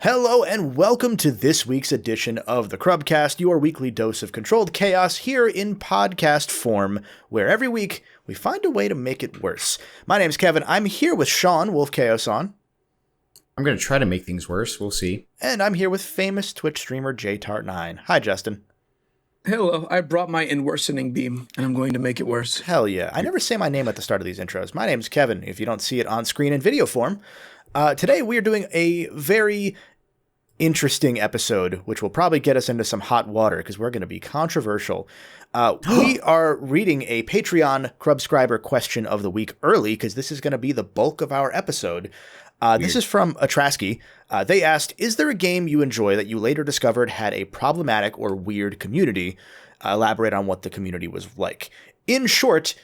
Hello and welcome to this week's edition of the CRUBCAST, your weekly dose of controlled chaos here in podcast form, where every week we find a way to make it worse. My name's Kevin. I'm here with Sean, Wolf Chaos on. I'm going to try to make things worse. We'll see. And I'm here with famous Twitch streamer JTart9. Hi, Justin. Hello, I brought my in-worsening beam, and I'm going to make it worse. Hell yeah. I never say my name at the start of these intros. My name's Kevin, if you don't see it on screen in video form. Today we are doing a very interesting episode, which will probably get us into some hot water because we're going to be controversial. We are reading a Patreon Crubscriber question of the week early because this is going to be the bulk of our episode. This is from Atrasky. They asked, is there a game you enjoy that you later discovered had a problematic or weird community? Elaborate on what the community was like. In short,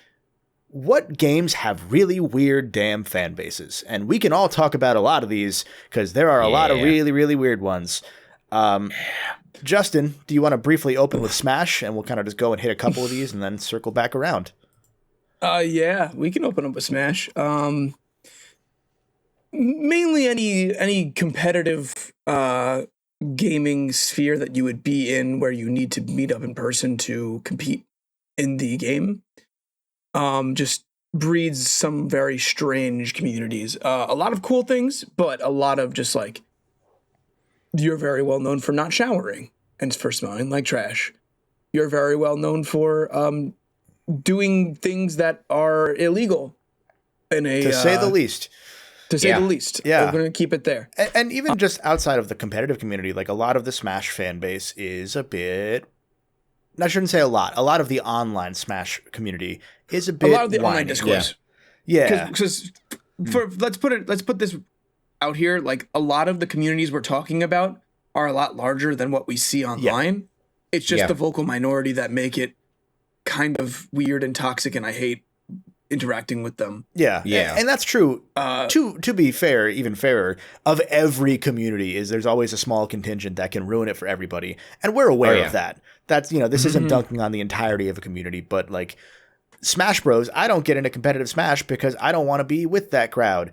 what games have really weird damn fan bases? And we can all talk about a lot of these because there are a lot of really, really weird ones. Justin, do you want to briefly open with Smash and we'll kind of just go and hit a couple of these and then circle back around? Yeah, we can open up with Smash. Mainly any competitive gaming sphere that you would be in where you need to meet up in person to compete in the game. Just breeds some very strange communities. A lot of cool things, but a lot of just like, you're very well known for not showering and for smelling like trash. You're very well known for doing things that are illegal in a to say the least. To say the least. Yeah. We're going to keep it there. And even just outside of the competitive community, like a lot of the Smash fan base is a bit, I shouldn't say a lot of the online Smash community is a bit a lot of the whiny. online discourse. Yeah. Because let's put this out here, like a lot of the communities we're talking about are a lot larger than what we see online. Yeah. It's just the vocal minority that make it kind of weird and toxic, and I hate interacting with them. Yeah. And that's true. To be fair, even fairer, of every community there's always a small contingent that can ruin it for everybody. And we're aware of that. That's, this isn't dunking on the entirety of a community, but like Smash Bros, I don't get into competitive Smash because I don't want to be with that crowd.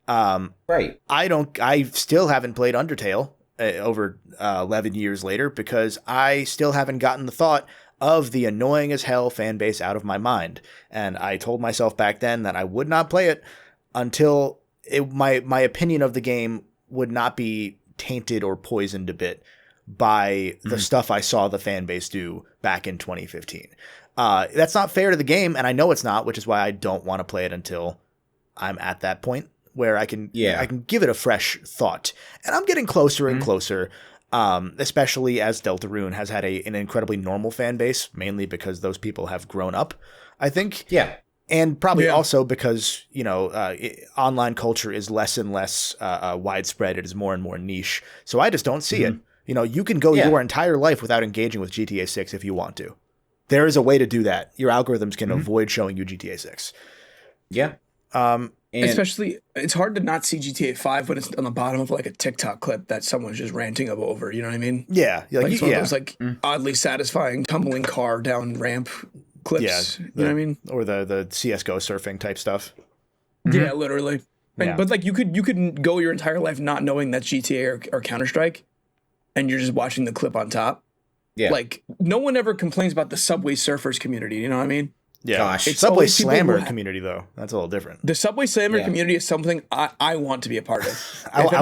Right. I still haven't played Undertale over 11 years later because I still haven't gotten the thought of the annoying as hell fan base out of my mind. And I told myself back then that I would not play it until my opinion of the game would not be tainted or poisoned a bit by the stuff I saw the fan base do back in 2015. That's not fair to the game, and I know it's not, which is why I don't want to play it until I'm at that point where I can give it a fresh thought. And I'm getting closer and closer. Especially as Deltarune has had an incredibly normal fan base, mainly because those people have grown up, I think. Yeah. And probably also because, online culture is less and less widespread. It is more and more niche. So I just don't see it. You can go your entire life without engaging with GTA 6 if you want to. There is a way to do that. Your algorithms can avoid showing you GTA 6. Yeah. Especially, it's hard to not see GTA 5 when it's on the bottom of like a TikTok clip that someone's just ranting over. You know what I mean? Yeah. It's one of those oddly satisfying tumbling car down ramp clips. You know what I mean? Or the CSGO surfing type stuff. Yeah, literally. But like you could go your entire life not knowing that's GTA or Counter-Strike, and you're just watching the clip on top. Yeah. Like no one ever complains about the Subway Surfers community. You know what I mean? Yeah, Gosh. It's Subway Slammer community, though. That's a little different. The Subway Slammer community is something I want to be a part of. If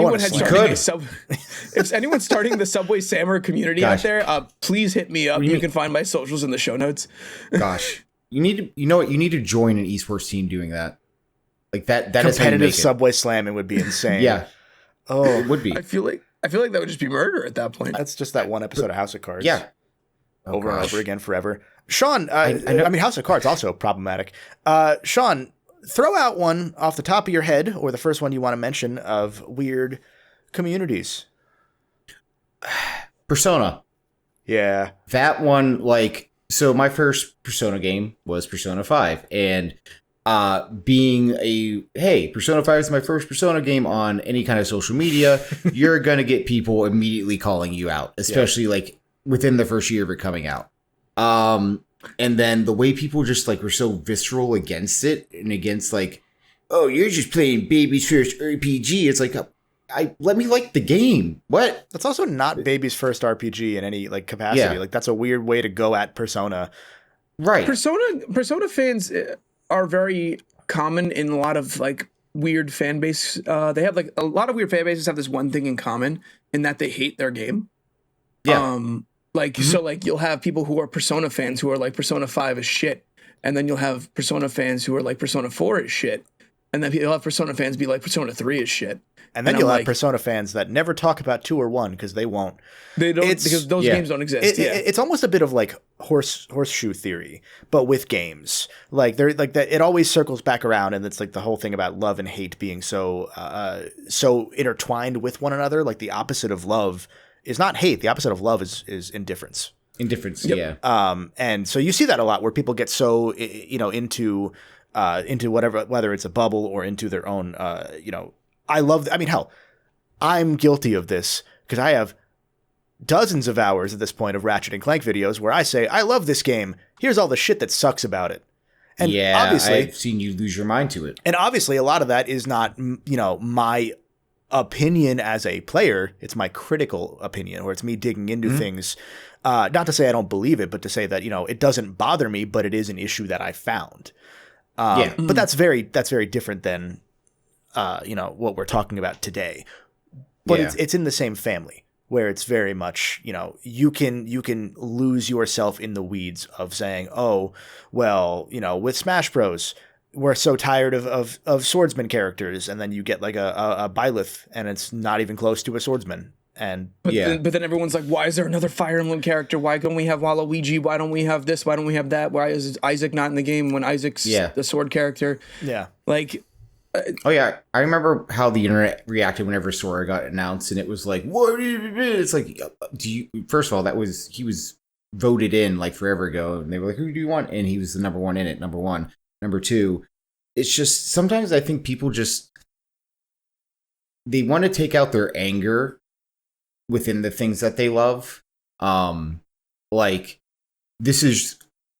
anyone's starting the Subway Slammer community out there, please hit me up. You can find my socials in the show notes. Gosh, you need to, you need to join an esports team doing that. Like that competitive Subway Slamming would be insane. Yeah. Oh, it would be. I feel like that would just be murder at that point. That's just that one episode of House of Cards. Yeah. Over and over again forever. Sean, I mean, House of Cards also problematic. Sean, throw out one off the top of your head, or the first one you want to mention, of weird communities. Persona. Yeah. That one, so my first Persona game was Persona 5, and Persona 5 is my first Persona game on any kind of social media, you're going to get people immediately calling you out, especially within the first year of it coming out. And then the way people just were so visceral against it and against oh, you're just playing baby's first RPG. It's let me like the game. What? That's also not baby's first RPG in any like capacity. Yeah. Like that's a weird way to go at Persona. Right. Persona fans are very common in a lot of like weird fan base. They have like a lot of weird fan bases have this one thing in common in that they hate their game. Yeah. So like you'll have people who are Persona fans who are like Persona 5 is shit, and then you'll have Persona fans who are like Persona 4 is shit, and then you'll have Persona fans be like Persona 3 is shit. And then you'll have Persona fans that never talk about 2 or 1 because they won't. They don't, because those games don't exist. It's almost a bit of like horseshoe theory, but with games. Like they're like that. It always circles back around, and it's like the whole thing about love and hate being so intertwined with one another. Like the opposite of love is not hate. The opposite of love is indifference. Indifference. Yep. Yeah. And so you see that a lot where people get so into whatever, whether it's a bubble or into their own hell, I'm guilty of this because I have dozens of hours at this point of Ratchet and Clank videos where I say, I love this game. Here's all the shit that sucks about it. And obviously, I've seen you lose your mind to it. And obviously, a lot of that is not, my opinion as a player. It's my critical opinion, or it's me digging into things. Not to say I don't believe it, but to say that, it doesn't bother me, but it is an issue that I found. But that's very different than what we're talking about today, but it's in the same family where it's very much, you can lose yourself in the weeds of saying, oh, well, with Smash Bros, we're so tired of swordsman characters. And then you get like a Byleth and it's not even close to a swordsman. But then everyone's like, why is there another Fire Emblem character? Why don't we have Waluigi? Why don't we have this? Why don't we have that? Why is Isaac not in the game when Isaac's the sword character? Yeah. Like, I remember how the internet reacted whenever Sora got announced, and it was like, what? It's like, first of all, he was voted in like forever ago, and they were like, who do you want? And he was the number one in it, number one. Number two, it's just, sometimes I think people they want to take out their anger within the things that they love.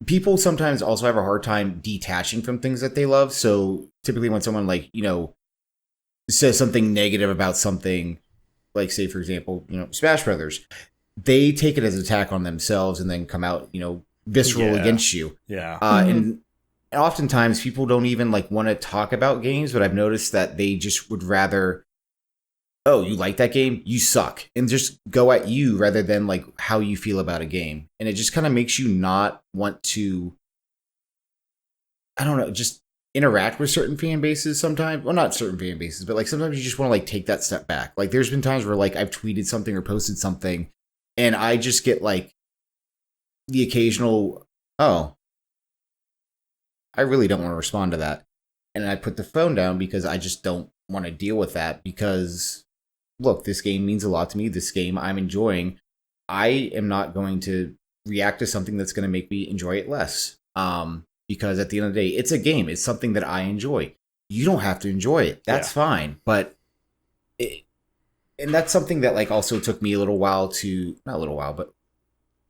People sometimes also have a hard time detaching from things that they love. So typically when someone says something negative about something, like say, for example, Smash Brothers, they take it as an attack on themselves and then come out, visceral against you. Yeah. And oftentimes people don't even want to talk about games, but I've noticed that they just would rather, oh, you like that game? You suck. And just go at you rather than how you feel about a game. And it just kind of makes you not want to, I don't know, just interact with certain fan bases sometimes. Well, not certain fan bases, but sometimes you just want to take that step back. There's been times where I've tweeted something or posted something and I just get the occasional, oh, I really don't want to respond to that. And I put the phone down because I just don't want to deal with that because, look, this game means a lot to me. This game I'm enjoying. I am not going to react to something that's going to make me enjoy it less. Because at the end of the day, it's a game. It's something that I enjoy. You don't have to enjoy it. That's fine. But and that's something that also took me a little while to, not a little while, but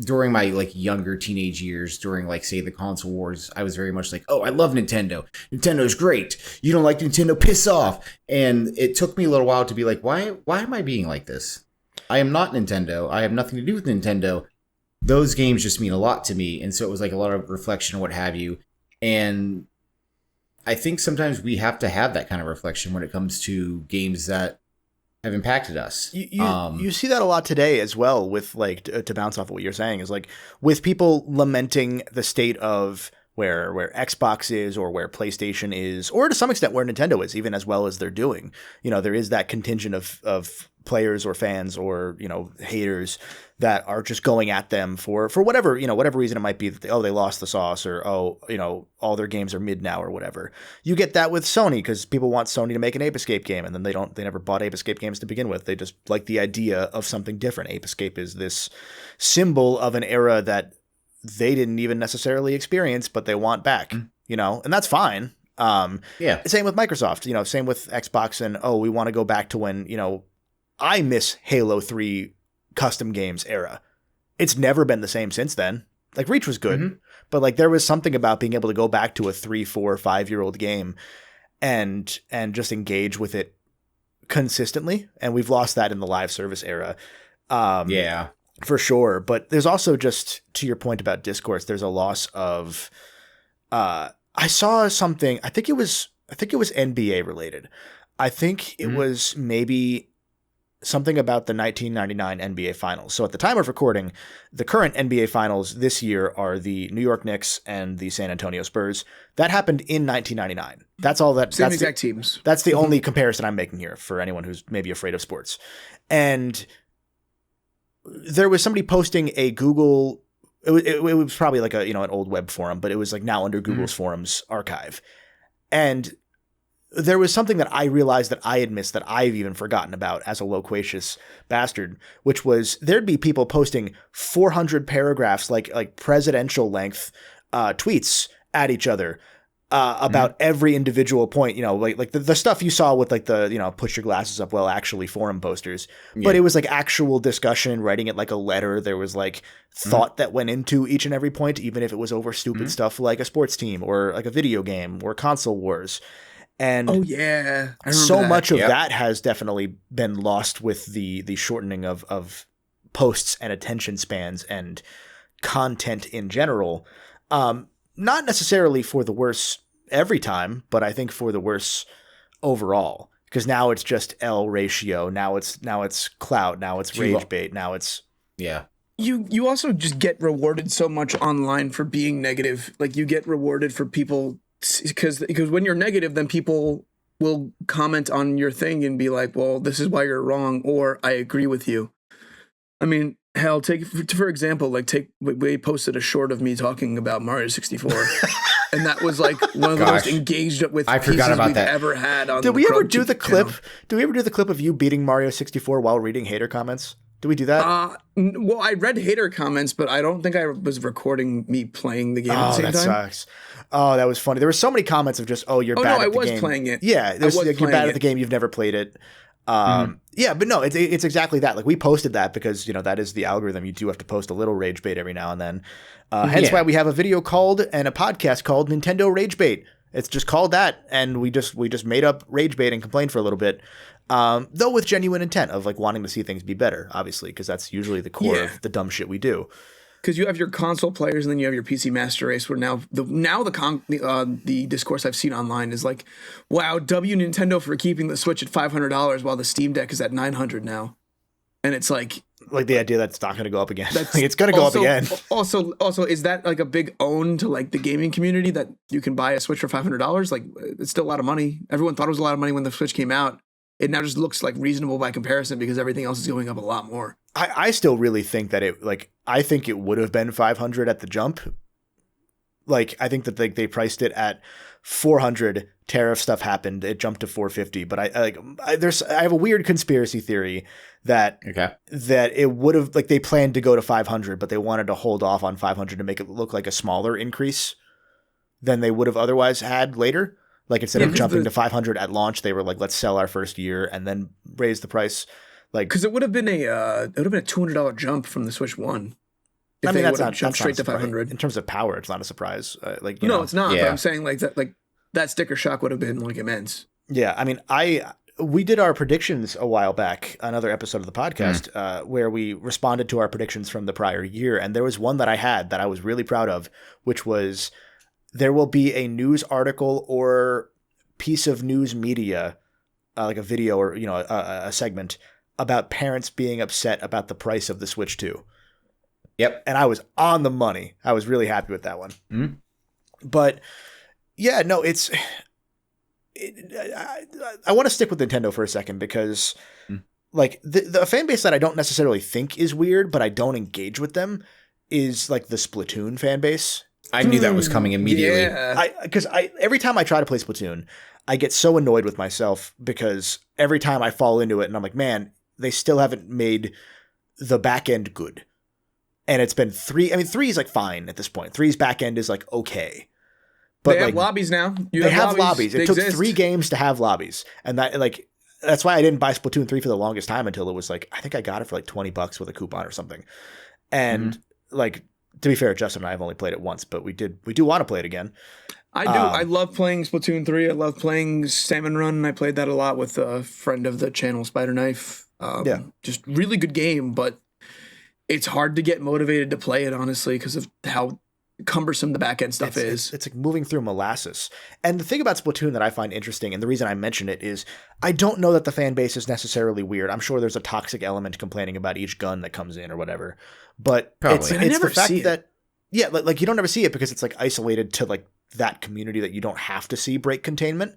during my younger teenage years, during say the console wars, I was very much oh, I love Nintendo. Nintendo's great. You don't like Nintendo? Piss off. And it took me a little while to be why am I being like this? I am not Nintendo. I have nothing to do with Nintendo. Those games just mean a lot to me. And so it was a lot of reflection and what have you. And I think sometimes we have to have that kind of reflection when it comes to games that have impacted us. You see that a lot today as well with to bounce off of what you're saying is with people lamenting the state of where Xbox is or where PlayStation is, or to some extent where Nintendo is, even as well as they're doing. There is that contingent of players or fans or, haters that are just going at them for whatever, whatever reason it might be. That they lost the sauce, or, all their games are mid now or whatever. You get that with Sony because people want Sony to make an Ape Escape game, and then they never bought Ape Escape games to begin with. They just like the idea of something different. Ape Escape is this symbol of an era that they didn't even necessarily experience, but they want back, and that's fine. Same with Microsoft, same with Xbox, and we want to go back to when, I miss Halo 3 custom games era. It's never been the same since then. Reach was good, but there was something about being able to go back to a 3, 4, 5-year-old game and just engage with it consistently, and we've lost that in the live service era. Yeah. For sure. But there's also, just to your point about discourse, there's a loss of I saw something, I think it was NBA related. I think it was maybe something about the 1999 NBA Finals. So at the time of recording, the current NBA Finals this year are the New York Knicks and the San Antonio Spurs. That happened in 1999. That's all that. Same exact teams. That's the only comparison I'm making here for anyone who's maybe afraid of sports. And there was somebody posting a Google. It was probably like an old web forum, but it was like now under Google's forums archive. And there was something that I realized that I had missed, that I've even forgotten about as a loquacious bastard, which was there'd be people posting 400 paragraphs, like presidential length tweets at each other about every individual point, like the stuff you saw with like the, push your glasses up, well, actually forum posters, but it was like actual discussion, writing it like a letter. There was like thought that went into each and every point, even if it was over stupid stuff like a sports team or like a video game or console wars. And oh yeah, so much of that has definitely been lost with the shortening of posts and attention spans and content in general. Not necessarily for the worse every time, but I think for the worse overall, because now it's just L ratio. Now it's clout. Now it's rage bait. Now it's You also just get rewarded so much online for being negative. Like you get rewarded for people. Because when you're negative, then people will comment on your thing and be like, well, this is why you're wrong, or I agree with you. I mean, hell, take for example, we posted a short of me talking about Mario 64. And that was like one of the most engaged with I forgot about we've that. ever had on Did we ever do the clip? channel. Did we ever do the clip of you beating Mario 64 while reading hater comments? Did we do that? Well, I read hater comments, but I don't think I was recording me playing the game at the same time. Sucks. Oh, that was funny. There were so many comments of just, you're bad at the game. I was playing it. Yeah, you're bad at the game. You've never played it. Yeah, but no, it's exactly that. Like we posted that because, that is the algorithm. You do have to post a little rage bait every now and then. Hence why we have a video called and a podcast called Nintendo Rage Bait. It's just called that. And we just made up rage bait and complained for a little bit. Though with genuine intent of like wanting to see things be better, obviously, because that's usually the core of the dumb shit we do. Because you have your console players and then you have your PC master race. Where the discourse I've seen online is like, wow, W Nintendo for keeping the Switch at $500 while the Steam Deck is at $900 now, and it's like the idea that it's not going to go up again. It's going to go up again. Also, is that like a big own to like the gaming community that you can buy a Switch for $500? Like it's still a lot of money. Everyone thought it was a lot of money when the Switch came out. It now just looks like reasonable by comparison because everything else is going up a lot more. I still really think that I think it would have been 500 at the jump. Like, I think that they priced it at 400. Tariff stuff happened. It jumped to 450. But I have a weird conspiracy theory that it would have, like, they planned to go to 500, but they wanted to hold off on 500 to make it look like a smaller increase than they would have otherwise had later. Like instead of jumping to 500 at launch, they were like, let's sell our first year and then raise the price. Like, because it would have been a $200 jump from the Switch 1. I mean, that's not jumped straight to 500. In terms of power, it's not a surprise. No, it's not. Yeah. But I'm saying that sticker shock would have been like immense. Yeah, I mean, we did our predictions a while back, another episode of the podcast, where we responded to our predictions from the prior year, and there was one that I had that I was really proud of, which was there will be a news article or piece of news media, like a video or a segment about parents being upset about the price of the Switch 2. Yep. And I was on the money. I was really happy with that one. Mm-hmm. But yeah, no, I want to stick with Nintendo for a second because like the fan base that I don't necessarily think is weird, but I don't engage with them is like the Splatoon fan base. I knew that was coming immediately. Yeah. Because every time I try to play Splatoon, I get so annoyed with myself because every time I fall into it and I'm like, man, they still haven't made the back end good. And it's been 3. I mean, 3 is like fine at this point. 3's back end is like okay. But they have lobbies now. They have lobbies. It took 3 games to have lobbies. And that's why I didn't buy Splatoon 3 for the longest time until it was like, I think I got it for like $20 with a coupon or something. And like, to be fair, Justin and I have only played it once, but we do want to play it again. I do. I love playing Splatoon 3. I love playing Salmon Run. I played that a lot with a friend of the channel, Spider Knife. Just really good game, but it's hard to get motivated to play it, honestly, because of how cumbersome the back end stuff is. It's like moving through molasses. And the thing about Splatoon that I find interesting, and the reason I mention it, is I don't know that the fan base is necessarily weird. I'm sure there's a toxic element complaining about each gun that comes in or whatever. But it's the fact that, yeah, like you don't ever see it because it's like isolated to like that community that you don't have to see break containment.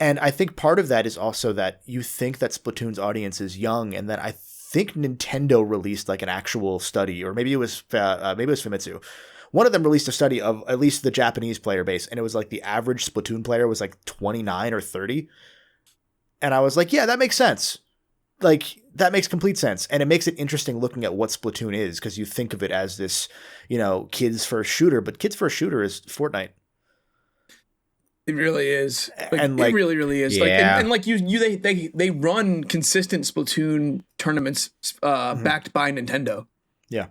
And I think part of that is also that you think that Splatoon's audience is young, and then I think Nintendo released like an actual study, or maybe it was Famitsu. One of them released a study of at least the Japanese player base, and it was like the average Splatoon player was like 29 or 30. And I was like, yeah, that makes sense. Like, that makes complete sense. And it makes it interesting looking at what Splatoon is, because you think of it as this, kids first shooter, but kids first shooter is Fortnite. It really is. And it really, really is. Yeah. They run consistent Splatoon tournaments backed by Nintendo. Yeah.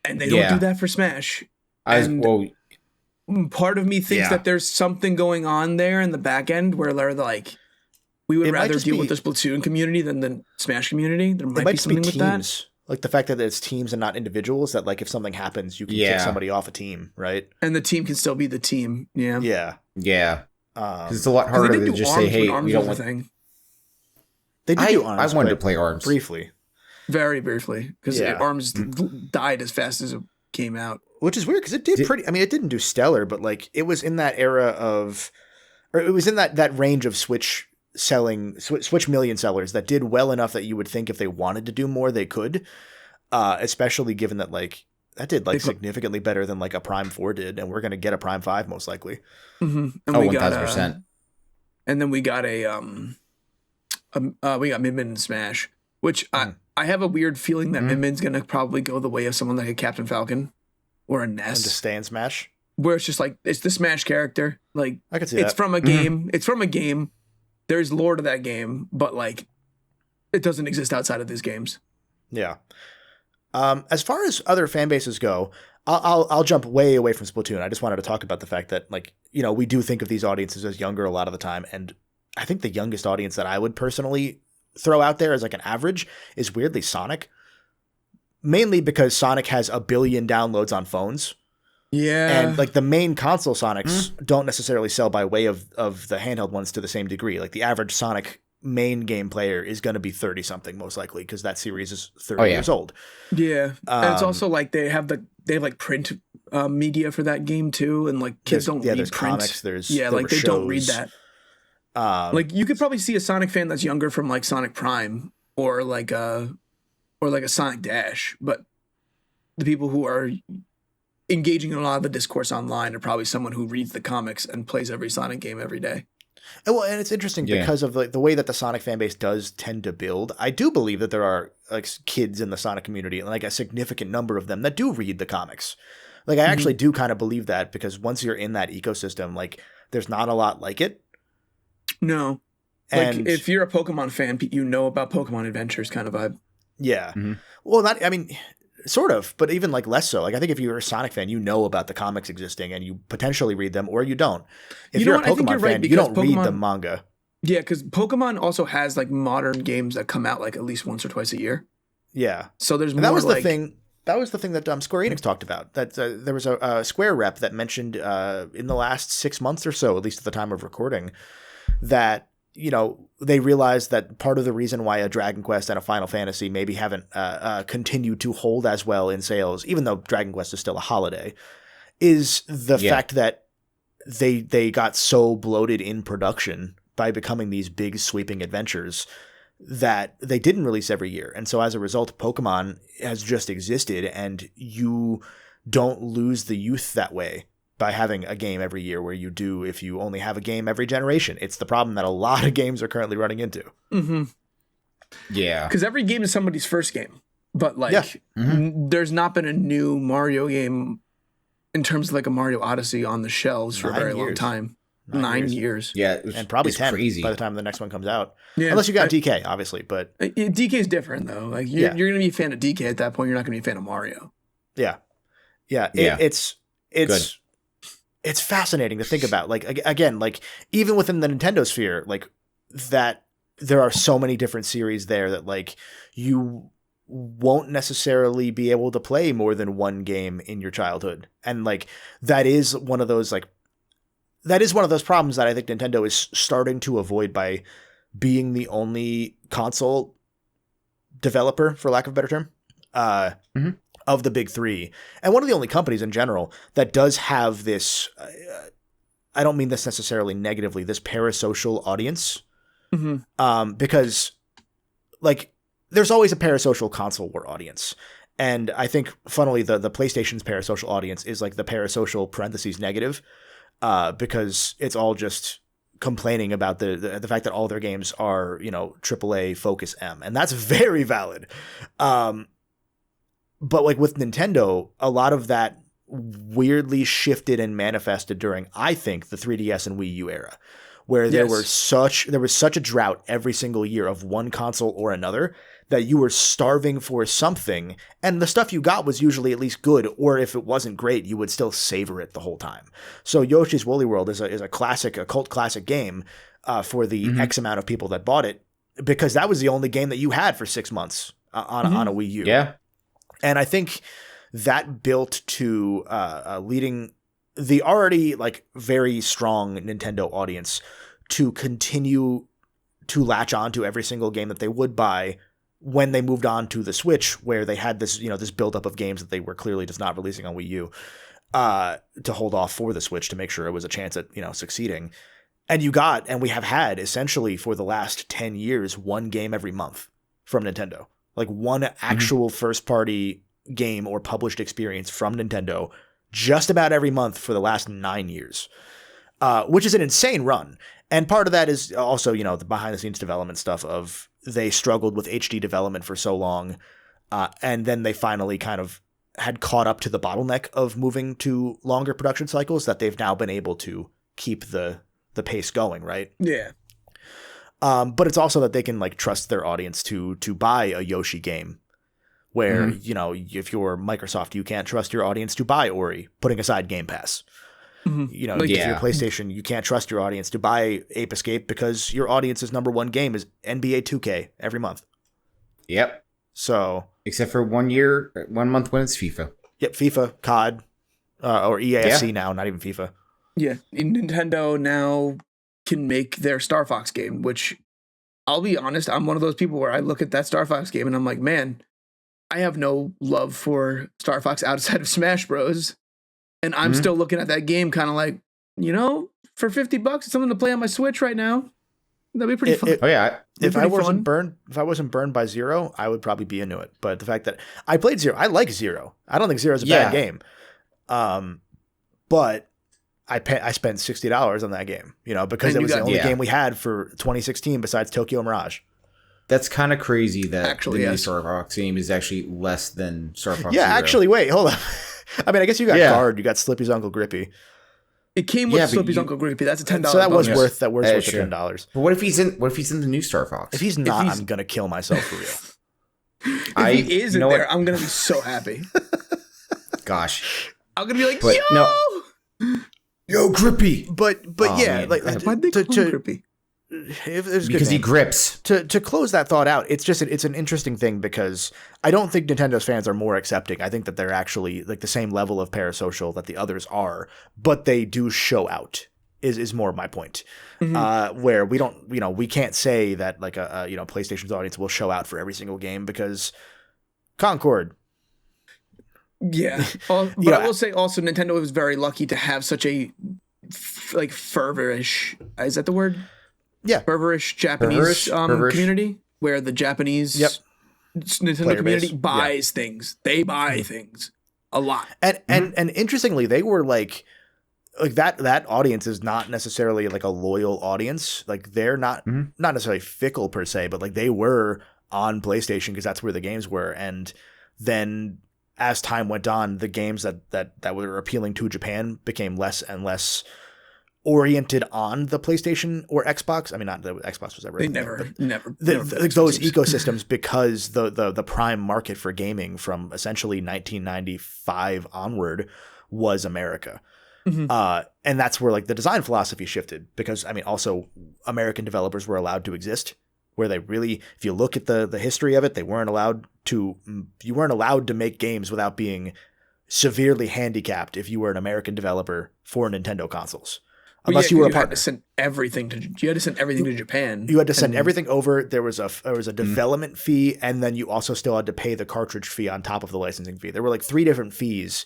And they don't do that for Smash. Part of me thinks that there's something going on there in the back end where they're like, we would rather deal with the Splatoon community than the Smash community. There might be something with that. Like the fact that it's teams and not individuals, that like if something happens, you can kick somebody off a team, right? And the team can still be the team. Yeah. Yeah. Yeah. Because it's a lot harder to just say, hey, we don't want... They did do ARMS. I wanted to play ARMS. Briefly. Very briefly. Because ARMS died as fast as it came out. Which is weird because it did pretty... I mean, it didn't do stellar, but like it was in that era of... Or it was in that range of Switch million sellers that did well enough that you would think if they wanted to do more, they could. Especially given that like that did like significantly better than like a Prime 4 did, and we're going to get a Prime 5 most likely. Mm-hmm. And 1000%. And then we got we got Min Min Smash, which I have a weird feeling that Min Min's going to probably go the way of someone like a Captain Falcon or a Ness. And to stay in Smash? Where it's just like, it's the Smash character. Like, I could see it's from a game. It's from a game. There's lore to that game, but like, it doesn't exist outside of these games. Yeah. As far as other fan bases go, I'll jump way away from Splatoon. I just wanted to talk about the fact that like, we do think of these audiences as younger a lot of the time. And I think the youngest audience that I would personally throw out there as like an average is weirdly Sonic. Mainly because Sonic has 1 billion downloads on phones. Yeah. And like the main console Sonics don't necessarily sell by way of the handheld ones to the same degree. Like the average Sonic main game player is going to be 30 something most likely, because that series is 30 years old. Yeah. And it's also like they have print media for that game too, and like kids don't read there's print. Comics, they don't read that. Like you could probably see a Sonic fan that's younger from like Sonic Prime or like a Sonic Dash, but the people who are engaging in a lot of the discourse online are probably someone who reads the comics and plays every Sonic game every day. And it's interesting because of like the way that the Sonic fan base does tend to build. I do believe that there are like kids in the Sonic community, and like a significant number of them that do read the comics. Like I actually do kind of believe that, because once you're in that ecosystem, like there's not a lot like it. No. And like if you're a Pokemon fan, you know about Pokemon Adventures kind of vibe. Yeah. Well, sort of, but even like less so. Like I think if you're a Sonic fan, you know about the comics existing and you potentially read them, or you don't. If you're a Pokemon fan, you don't read the manga. Yeah, because Pokemon also has like modern games that come out like at least once or twice a year. Yeah. So there's more. That was the thing. That was the thing that Square Enix talked about. That there was a Square rep that mentioned in the last 6 months or so, at least at the time of recording, that they realized that part of the reason why a Dragon Quest and a Final Fantasy maybe haven't continued to hold as well in sales, even though Dragon Quest is still a holiday, is the fact that they got so bloated in production by becoming these big sweeping adventures that they didn't release every year. And so as a result, Pokemon has just existed, and you don't lose the youth that way by having a game every year where you do if you only have a game every generation. It's the problem that a lot of games are currently running into. Mm-hmm. Yeah. Because every game is somebody's first game. But like, there's not been a new Mario game in terms of like a Mario Odyssey on the shelves for a very long time. 9 years. Yeah. And probably 10 crazy by the time the next one comes out. Yeah. Unless you got DK, obviously. But DK is different though. Like you're going to be a fan of DK at that point. You're not going to be a fan of Mario. Yeah. Yeah. Yeah. It's good. it's fascinating to think about. Like, again, like even within the Nintendo sphere, like that there are so many different series there that like you won't necessarily be able to play more than one game in your childhood. And like, that is one of those problems that I think Nintendo is starting to avoid by being the only console developer, for lack of a better term, of the big three. And one of the only companies in general that does have this, I don't mean this necessarily negatively, this parasocial audience. Because like there's always a parasocial console war audience. And I think funnily the PlayStation's parasocial audience is like the parasocial parentheses negative, because it's all just complaining about the fact that all their games are, you know, AAA Focus M, and that's very valid. But like with Nintendo, a lot of that weirdly shifted and manifested during, I think, the 3DS and Wii U era, where there was such a drought every single year of one console or another that you were starving for something, and the stuff you got was usually at least good, or if it wasn't great, you would still savor it the whole time. So Yoshi's Woolly World is a classic, a cult classic game for the X amount of people that bought it, because that was the only game that you had for 6 months on a Wii U. Yeah. And I think that built to leading the already like very strong Nintendo audience to continue to latch on to every single game that they would buy when they moved on to the Switch, where they had this, you know, this buildup of games that they were clearly just not releasing on Wii U, to hold off for the Switch to make sure it was a chance at, you know, succeeding. And we have had essentially for the last 10 years, one game every month from Nintendo, like one actual first party game or published experience from Nintendo just about every month for the last 9 years, which is an insane run. And part of that is also, you know, the behind the scenes development stuff of they struggled with HD development for so long. And then they finally kind of had caught up to the bottleneck of moving to longer production cycles that they've now been able to keep the pace going. Right. Yeah. But it's also that they can like trust their audience to buy a Yoshi game where, you know, if you're Microsoft, you can't trust your audience to buy Ori, putting aside Game Pass. You know, if you're PlayStation, you can't trust your audience to buy Ape Escape because your audience's number one game is NBA 2K every month. Yep. So, except for 1 month when it's FIFA. Yep, FIFA, COD, or EAFC now, not even FIFA. Yeah, Nintendo now can make their Star Fox game, which I'll be honest, I'm one of those people where I look at that Star Fox game and I'm like, man, I have no love for Star Fox outside of Smash Bros. And I'm still looking at that game kind of like, you know, for $50, it's something to play on my Switch right now. That'd be pretty fun. If I wasn't burned by Zero, I would probably be into it. But the fact that I played Zero, I like Zero. I don't think Zero is a bad game. But I spent $60 on that game, you know, because it was the only game we had for 2016 besides Tokyo Mirage. That's kind of crazy that the new Star Fox game is actually less than Star Fox Zero. Actually, wait, hold on. I mean, I guess you got Guard, you got Slippy's Uncle Grippy. It came with Slippy's Uncle Grippy. That's a $10. So that was worth the $10. But what if he's in the new Star Fox? If he's not, I'm gonna kill myself for real. If he is in there, I'm gonna be so happy. Gosh, I'm gonna be like, yo, Grippy. But yeah, man. Like why'd they call him Grippy? Because he grips. To close that thought out, it's an interesting thing because I don't think Nintendo's fans are more accepting. I think that they're actually like the same level of parasocial that the others are, but they do show out. Is more my point. Where we don't, you know, we can't say that like a you know, PlayStation's audience will show out for every single game because Concord. Yeah, but I will say also Nintendo was very lucky to have such a like fervorish. Is that the word? Yeah, fervorish Japanese community where the Japanese Nintendo Player community base. buys things. They buy things a lot. And interestingly, they were like that audience is not necessarily like a loyal audience. Like they're not necessarily fickle per se, but like they were on PlayStation because that's where the games were. And then as time went on, the games that were appealing to Japan became less and less oriented on the PlayStation or Xbox. I mean, not that Xbox was ever. They never those ecosystems, because the prime market for gaming from essentially 1995 onward was America. And that's where like the design philosophy shifted, because I mean, also American developers were allowed to exist, where they really, if you look at the history of it, you weren't allowed to make games without being severely handicapped if you were an American developer for Nintendo consoles. Unless you were a partner. You had to send everything to Japan. You had to send everything over. There was a development fee, and then you also still had to pay the cartridge fee on top of the licensing fee. There were like 3 different fees,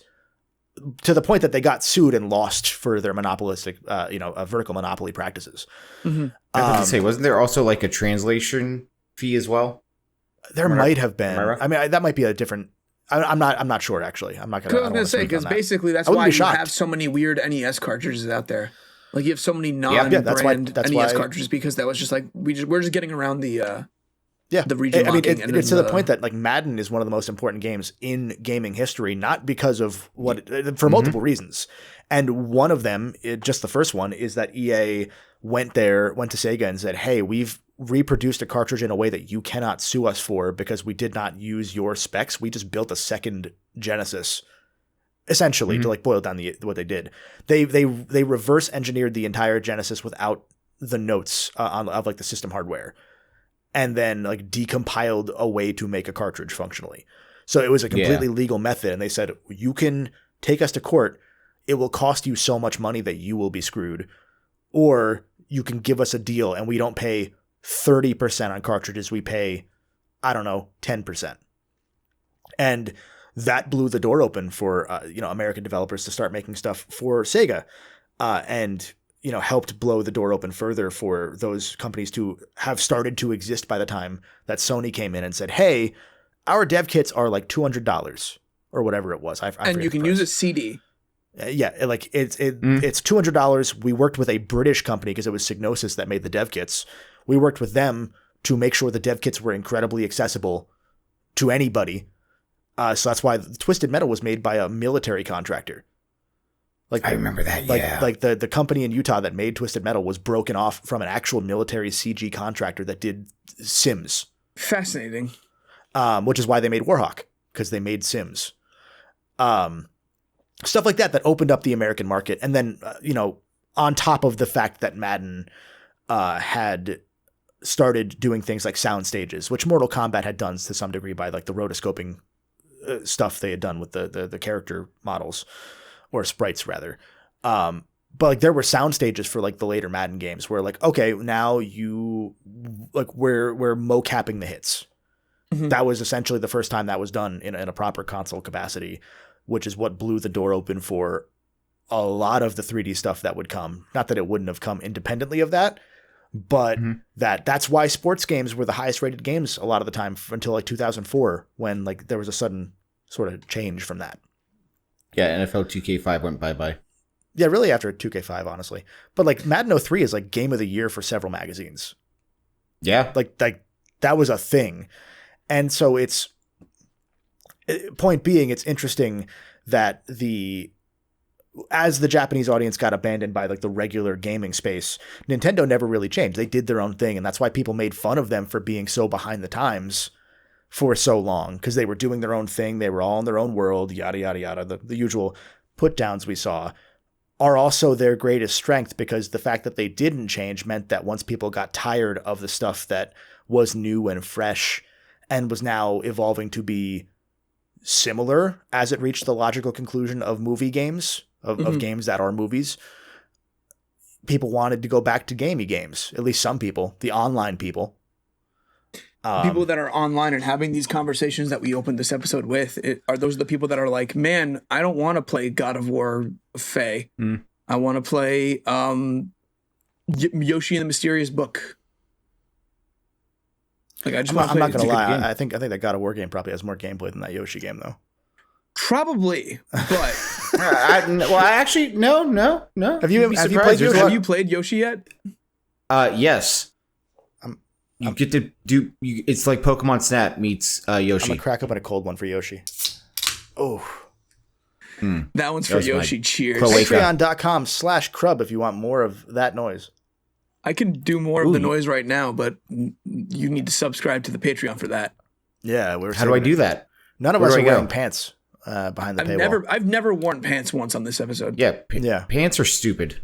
to the point that they got sued and lost for their monopolistic, vertical monopoly practices. I have to say, wasn't there also like a translation fee as well? There might have been. I mean, that might be a different. I'm not sure actually. I'm not going to say, because basically that's why you have so many weird NES cartridges out there. Like you have so many non-brand NES cartridges, because that was just like we're just getting around the region locking. I mean, it's to the point that like Madden is one of the most important games in gaming history, not because of for multiple reasons. And one of them, just the first one, is that EA went to Sega and said, "Hey, we've reproduced a cartridge in a way that you cannot sue us for because we did not use your specs. We just built a second Genesis." Essentially, to like boil down what they did, they reverse engineered the entire Genesis without the notes of like the system hardware, and then like decompiled a way to make a cartridge functionally. So it was a completely legal method, and they said, you can take us to court. It will cost you so much money that you will be screwed, or you can give us a deal and we don't pay 30% on cartridges. We pay, 10%, and that blew the door open for American developers to start making stuff for Sega, and helped blow the door open further for those companies to have started to exist by the time that Sony came in and said, "Hey, our dev kits are like $200 or whatever it was." And you can use a CD. Like it's $200. We worked with a British company because it was Psygnosis that made the dev kits. We worked with them to make sure the dev kits were incredibly accessible to anybody. So that's why Twisted Metal was made by a military contractor. Like I remember that. Like the company in Utah that made Twisted Metal was broken off from an actual military CG contractor that did Sims. Fascinating. Which is why they made Warhawk, because they made Sims. Stuff like that opened up the American market, and then on top of the fact that Madden had started doing things like sound stages, which Mortal Kombat had done to some degree by like the rotoscoping stuff they had done with the character models, or sprites rather. But like there were sound stages for like the later Madden games where like, okay, now we're mocapping the hits. That was essentially the first time that was done in a proper console capacity, which is what blew the door open for a lot of the 3D stuff that would come. Not that it wouldn't have come independently of that, but that's why sports games were the highest rated games a lot of the time until like 2004, when like there was a sudden sort of change from that. Yeah, NFL 2K5 went bye-bye. Yeah, really after 2K5, honestly. But like Madden 03 is like game of the year for several magazines. Yeah. Like that was a thing. And so point being, it's interesting that as the Japanese audience got abandoned by like the regular gaming space, Nintendo never really changed. They did their own thing, and that's why people made fun of them for being so behind the times for so long, because they were doing their own thing. They were all in their own world, yada, yada, yada. The usual put downs we saw are also their greatest strength, because the fact that they didn't change meant that once people got tired of the stuff that was new and fresh and was now evolving to be similar as it reached the logical conclusion of movie games, of games that are movies, people wanted to go back to gamey games. At least some people, the online people. People that are online and having these conversations that we opened this episode with, are those the people that are like, man, I don't want to play God of War Faye. I want to play Yoshi and the Mysterious Book. Like, I just want to play. I'm not gonna lie. I think that God of War game probably has more gameplay than that Yoshi game, though. Probably, but no. Have you played Yoshi yet? Yes. You get to do. It's like Pokemon Snap meets Yoshi. I'm gonna crack open a cold one for Yoshi. Oh, that one's for Yoshi. Cheers. Patreon.com/Crub if you want more of that noise. I can do more of the noise right now, but you need to subscribe to the Patreon for that. Yeah, how do I do that? None of us are wearing pants behind the paywall. I've never worn pants once on this episode. Yeah, pants are stupid.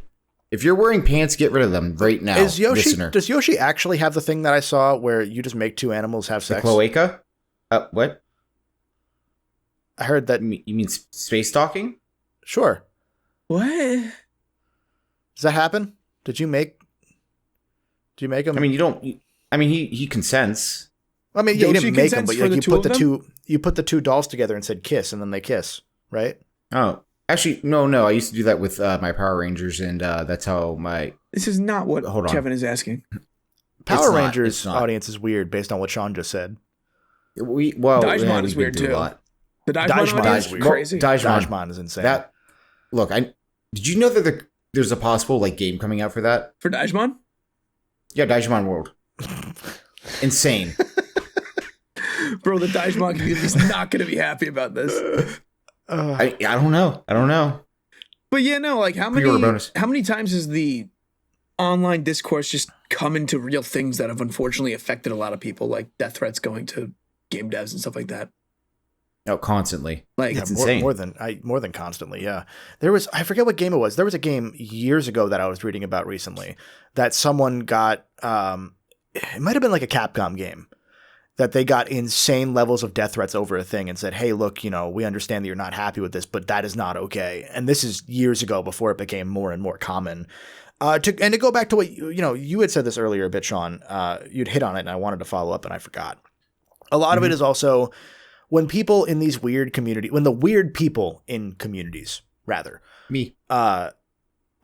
If you're wearing pants, get rid of them right now. Does listener. Yoshi actually have the thing that I saw where you just make two animals have sex? The cloaca? What? I heard that. You mean space docking? Sure. What? Does that happen? Did you make him? I mean, you don't. I mean, he consents. I mean, yeah, you didn't make them, but like, you put the two dolls together and said kiss, and then they kiss, right? Oh, actually, no. I used to do that with my Power Rangers, and that's how my. This is not what Kevin is asking. Power Rangers audience is weird based on what Sean just said. Daijimon is weird too. The Daijimon audience is crazy. Daijimon is insane. Did you know that there's a possible like game coming out for that? For Daijimon? Yeah, Daijimon World. Insane. Bro, the Daijimon community is not going to be happy about this. I don't know. But yeah, no, like how many times has the online discourse just come into real things that have unfortunately affected a lot of people, like death threats going to game devs and stuff like that? Oh, constantly. Like it's insane. More than constantly. Yeah, I forget what game it was. There was a game years ago that I was reading about recently that someone got. It might have been like a Capcom game that they got insane levels of death threats over a thing and said, "Hey, look, we understand that you're not happy with this, but that is not okay." And this is years ago before it became more and more common. To go back to what you had said this earlier a bit, Sean. You'd hit on it, and I wanted to follow up, and I forgot. A lot of it is also. When people in these weird communities, when the weird people in communities, rather,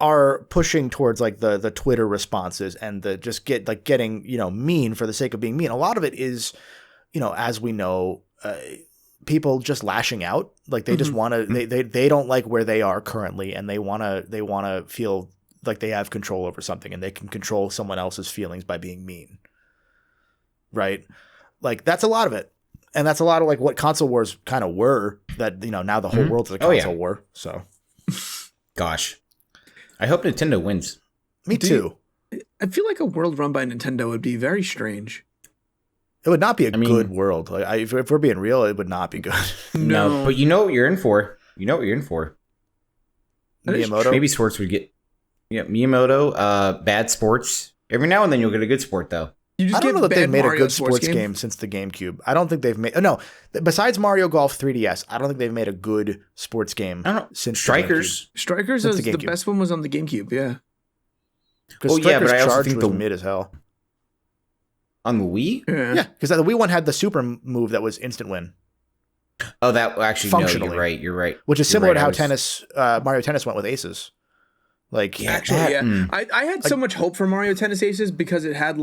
are pushing towards like the Twitter responses and the just getting, mean for the sake of being mean. A lot of it is, as we know, people just lashing out. Like they just want to, they don't like where they are currently, and they want to feel like they have control over something, and they can control someone else's feelings by being mean. Right? Like that's a lot of it. And that's a lot of like what console wars kind of were that, now the whole world is a console war. So, gosh, I hope Nintendo wins. Me too. I feel like a world run by Nintendo would be very strange. It would not be a good world. Like if we're being real, it would not be good. No, but you know what you're in for. Miyamoto? Maybe sports would get. Yeah, Miyamoto, bad sports. Every now and then you'll get a good sport, though. I don't know that they've made a good sports game since the GameCube. I don't think they've made... No, besides Mario Golf 3DS, I don't think they've made a good sports game since Strikers. Strikers is the best one was on the GameCube, yeah. Because Strikers Charge was mid as hell. On the Wii? Yeah, because the Wii one had the super move that was instant win. Oh, that actually... Functionally. No, you're right. Which is similar to how Mario Tennis went with Aces. Like actually, I had so much hope for Mario Tennis Aces because it had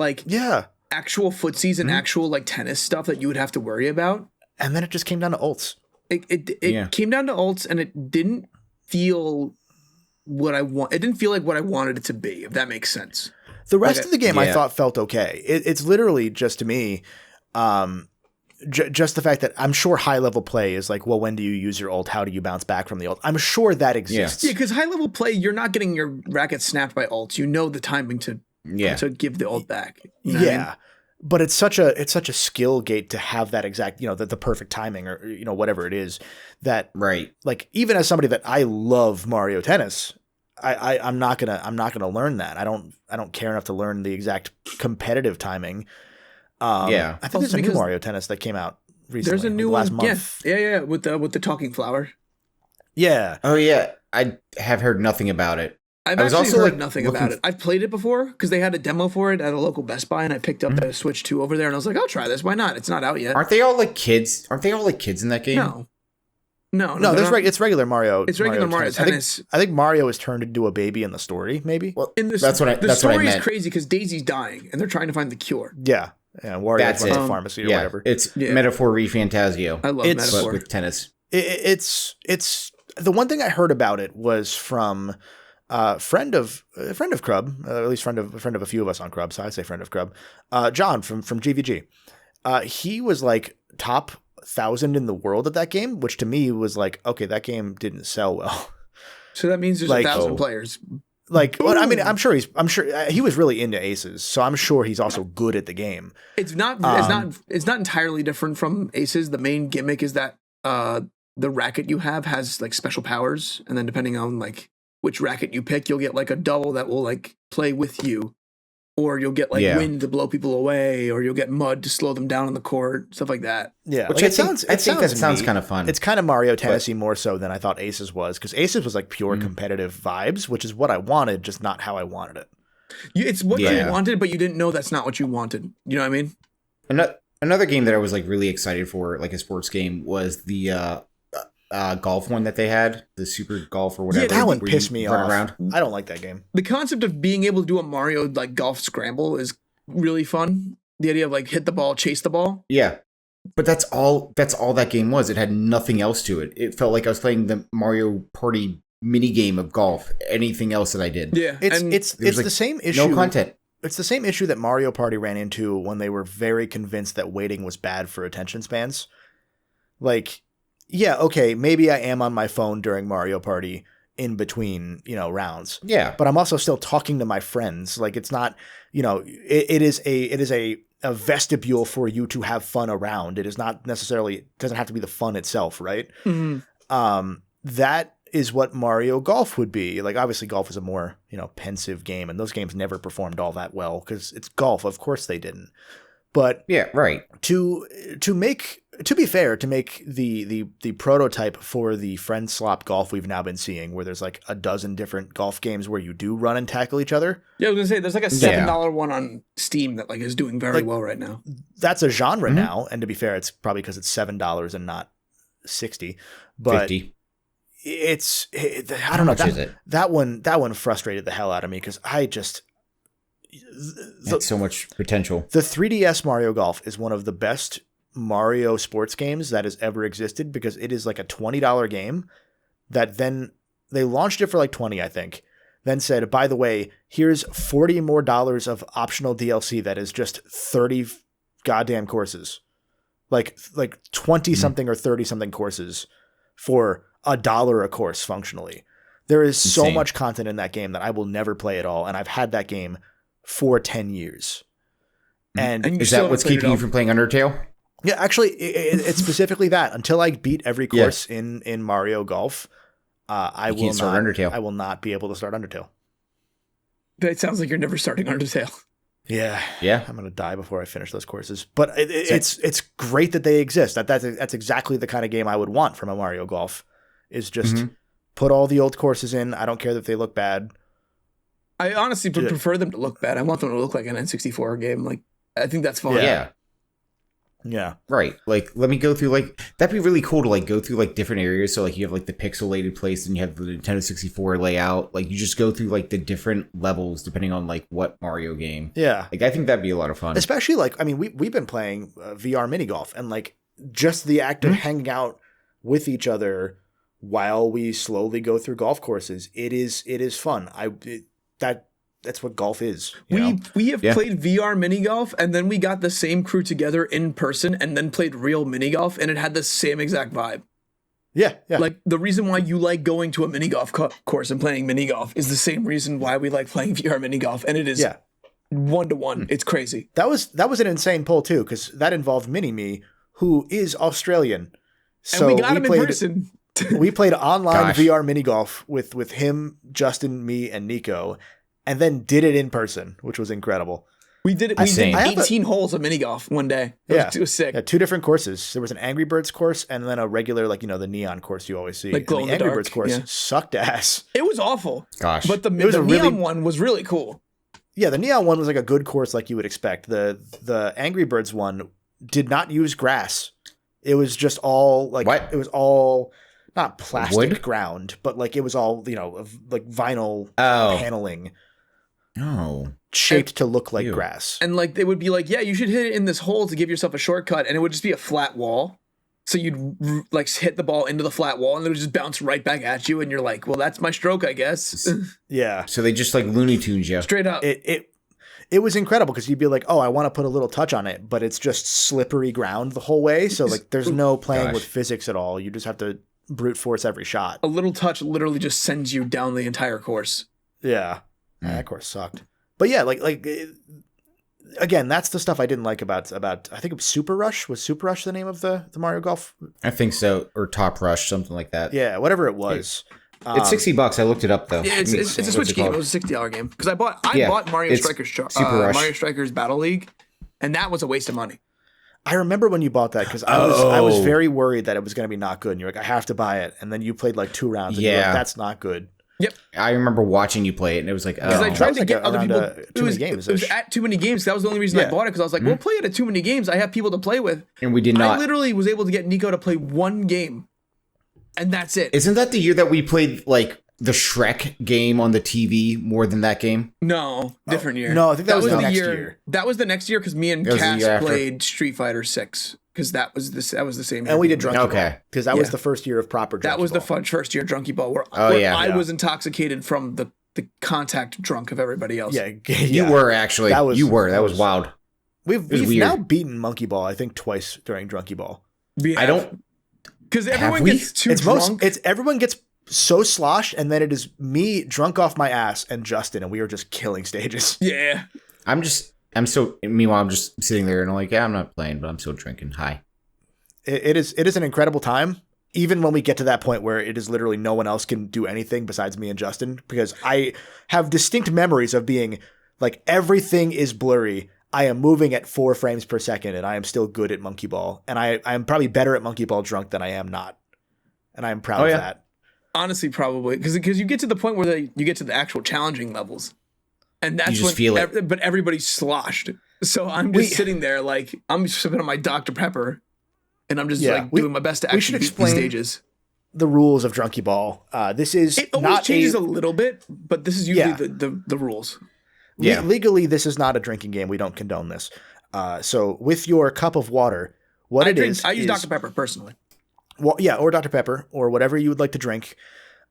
actual footsies and actual like tennis stuff that you would have to worry about. And then it just came down to ults. It came down to ults, and it didn't feel what I want. It didn't feel like what I wanted it to be. If that makes sense. The rest of the game I thought felt okay. It's literally just to me. Just the fact that I'm sure high level play is like, well, when do you use your ult? How do you bounce back from the ult? I'm sure that exists. Yeah, because high level play, you're not getting your racket snapped by ults. You know the timing to give the ult back. You know what I mean? But it's such a skill gate to have that exact, the perfect timing or whatever it is that like even as somebody that I love Mario Tennis, I'm not gonna learn that. I don't care enough to learn the exact competitive timing. I think there's a new Mario Tennis that came out recently. There's a new last one, month. Yeah, with the talking flower. Yeah. Oh yeah, I have heard nothing about it. I've actually heard nothing about it. I've played it before because they had a demo for it at a local Best Buy, and I picked up the Switch 2 over there, and I was like, I'll try this. Why not? It's not out yet. Aren't they all like kids? Aren't they all like kids in that game? No. It's regular Mario. It's regular Mario Tennis. I think Mario is turned into a baby in the story. Maybe. Well, that's what I story is crazy because Daisy's dying, and they're trying to find the cure. Yeah. Yeah, Wario runs a pharmacy or whatever. It's Metaphor Refantasio. I love Metaphor. But with tennis. It's the one thing I heard about it was from a friend of Crub, at least friend of a few of us on Crub. So I say friend of Crub, John from GVG. He was like top 1,000 in the world at that game, which to me was like, okay, that game didn't sell well. So that means there's 1,000 players. Like, well, I mean, I'm sure he was really into Aces, so I'm sure he's also good at the game. It's not entirely different from Aces. The main gimmick is that the racket you have has like special powers, and then depending on like which racket you pick, you'll get like a double that will like play with you, or you'll get like wind to blow people away, or you'll get mud to slow them down on the court, stuff like that. Yeah, which like I think that sounds kind of fun. It's kind of Mario Tennis more so than I thought Aces was, because Aces was like pure competitive vibes, which is what I wanted, just not how I wanted it. It's what you wanted, but you didn't know that's not what you wanted. You know what I mean? Another game that I was like really excited for, like a sports game, was the golf one that they had, the Super Golf or whatever. Yeah, that one pissed me off. Around. I don't like that game. The concept of being able to do a Mario like golf scramble is really fun. The idea of like hit the ball, chase the ball. Yeah. But that's all that game was. It had nothing else to it. It felt like I was playing the Mario Party mini game of golf. Anything else that I did. Yeah. It's like the same issue. No content. It's the same issue that Mario Party ran into when they were very convinced that waiting was bad for attention spans. Like, yeah, okay, maybe I am on my phone during Mario Party in between, rounds. Yeah. But I'm also still talking to my friends. Like, it's not, it is a vestibule for you to have fun around. It is not necessarily, it doesn't have to be the fun itself, right? Mm-hmm. That is what Mario Golf would be. Like, obviously golf is a more, pensive game, and those games never performed all that well because it's golf. Of course they didn't. But yeah, right. To be fair, to make the prototype for the friend slop golf we've now been seeing, where there's like a dozen different golf games where you do run and tackle each other. Yeah, I was gonna say there's like a $7 one on Steam that like is doing very well right now. That's a genre now, and to be fair, it's probably because it's $7 and not $60. But 50. I don't know. That one frustrated the hell out of me because I just. It's so much potential. The 3DS Mario Golf is one of the best Mario sports games that has ever existed because it is like a $20 game that then they launched it for like $20, I think. Then said, by the way, here's $40 more of optional DLC that is just 30 goddamn courses. Like 20 something or 30 something courses for $1 a course functionally. There is so much content in that game that I will never play at all, and I've had that game for 10 years. And is that what's keeping you from playing Undertale? Yeah, actually, it's specifically that. Until I beat every course in Mario Golf, I will not be able to start Undertale. That sounds like you're never starting Undertale. Yeah. I'm gonna die before I finish those courses. But it's great that they exist. That's exactly the kind of game I would want from a Mario Golf. Is just put all the old courses in. I don't care that they look bad. I honestly would prefer them to look bad. I want them to look like an N64 game. Like, I think that's fun. Yeah. Right. Like, let me go through, like, that'd be really cool to, like, go through, like, different areas. So, like, you have, like, the pixelated place and you have the Nintendo 64 layout. Like, you just go through, like, the different levels depending on, like, what Mario game. Yeah. Like, I think that'd be a lot of fun. Especially, like, I mean, we've been playing VR mini golf, and, like, just the act of hanging out with each other while we slowly go through golf courses. It is fun. That's what golf is. We have played VR mini golf, and then we got the same crew together in person and then played real mini golf, and it had the same exact vibe. Yeah. Like, the reason why you like going to a mini golf course and playing mini golf is the same reason why we like playing VR mini golf, and it is 1-to-1. It's crazy. That was an insane poll too, because that involved Mini-Me, who is Australian. So and we got him in person. We played online VR mini golf with him, Justin, me, and Nico, and then did it in person, which was incredible. We did it. We did 18 holes of mini golf one day. It was sick. Yeah, 2 different courses. There was an Angry Birds course and then a regular, like, the neon course you always see. Like glow in the Angry dark. Birds course sucked ass. It was awful. Gosh. But the neon one was really cool. Yeah, the neon one was like a good course like you would expect. The Angry Birds one did not use grass. It was just all like it was all not plastic ground, but like it was all, like vinyl paneling. Oh. Shaped to look like grass. And like they would be like, yeah, you should hit it in this hole to give yourself a shortcut, and it would just be a flat wall. So you'd like hit the ball into the flat wall and it would just bounce right back at you, and you're like, well, that's my stroke, I guess. Yeah. So they just like Looney Tunes you. Straight up. It was incredible because you'd be like, oh, I want to put a little touch on it, but it's just slippery ground the whole way. So like there's no playing with physics at all. You just have to brute force every shot. A little touch literally just sends you down the entire course. Yeah. That course sucked. But yeah, like again, that's the stuff I didn't like about I think it was Super Rush. Was Super Rush the name of the Mario Golf? I think so, or Top Rush, something like that. Yeah, whatever it was. It's $60. I looked it up though. Yeah, it's a Switch game. It was a $60 game because I bought Mario Strikers Battle League, and that was a waste of money. I remember when you bought that because I was very worried that it was going to be not good. And you're like, I have to buy it, and then you played like 2 rounds. And you're like, that's not good. Yep. I remember watching you play it, and it was like, because I tried to get other people. Too many games. It was at Too Many Games. That was the only reason I bought it because I was like, we'll play it at Too Many Games. I have people to play with, and we did not. I literally was able to get Nico to play 1 game, and that's it. Isn't that the year that we played like the Shrek game on the TV more than that game? No, different year. No, I think that was the next year. That was the next year because me and Cass played Street Fighter 6 because that was the same year. And we did Drunkey Ball because that was the first year of proper Drunkey Ball. That was the fun first year Drunkey Ball where I was intoxicated from the contact drunk of everybody else. Yeah. You were actually. That was wild. We've now beaten Monkey Ball, I think, twice during Drunkey Ball. I don't. Because everyone gets too drunk. Everyone gets so sloshed, and then it is me drunk off my ass and Justin, and we are just killing stages. Yeah. Meanwhile, I'm just sitting there and I'm like, yeah, I'm not playing, but I'm still drinking. Hi. It is an incredible time, even when we get to that point where it is literally no one else can do anything besides me and Justin, because I have distinct memories of being like, everything is blurry. I am moving at 4 frames per second, and I am still good at Monkey Ball. And I am probably better at Monkey Ball drunk than I am not. And I am proud of that. Honestly, probably. Because you get to the point where you get to the actual challenging levels. And that's when feel it. But everybody's sloshed. So I'm just sitting there like, I'm sipping on my Dr. Pepper, and I'm just doing my best to actually beat the stages. The rules of Drunkey Ball. This is it always changes a little bit, but this is usually the rules. Yeah. Legally, this is not a drinking game. We don't condone this. So with your cup of water, I use Dr. Pepper personally. Well, yeah, or Dr. Pepper, or whatever you would like to drink.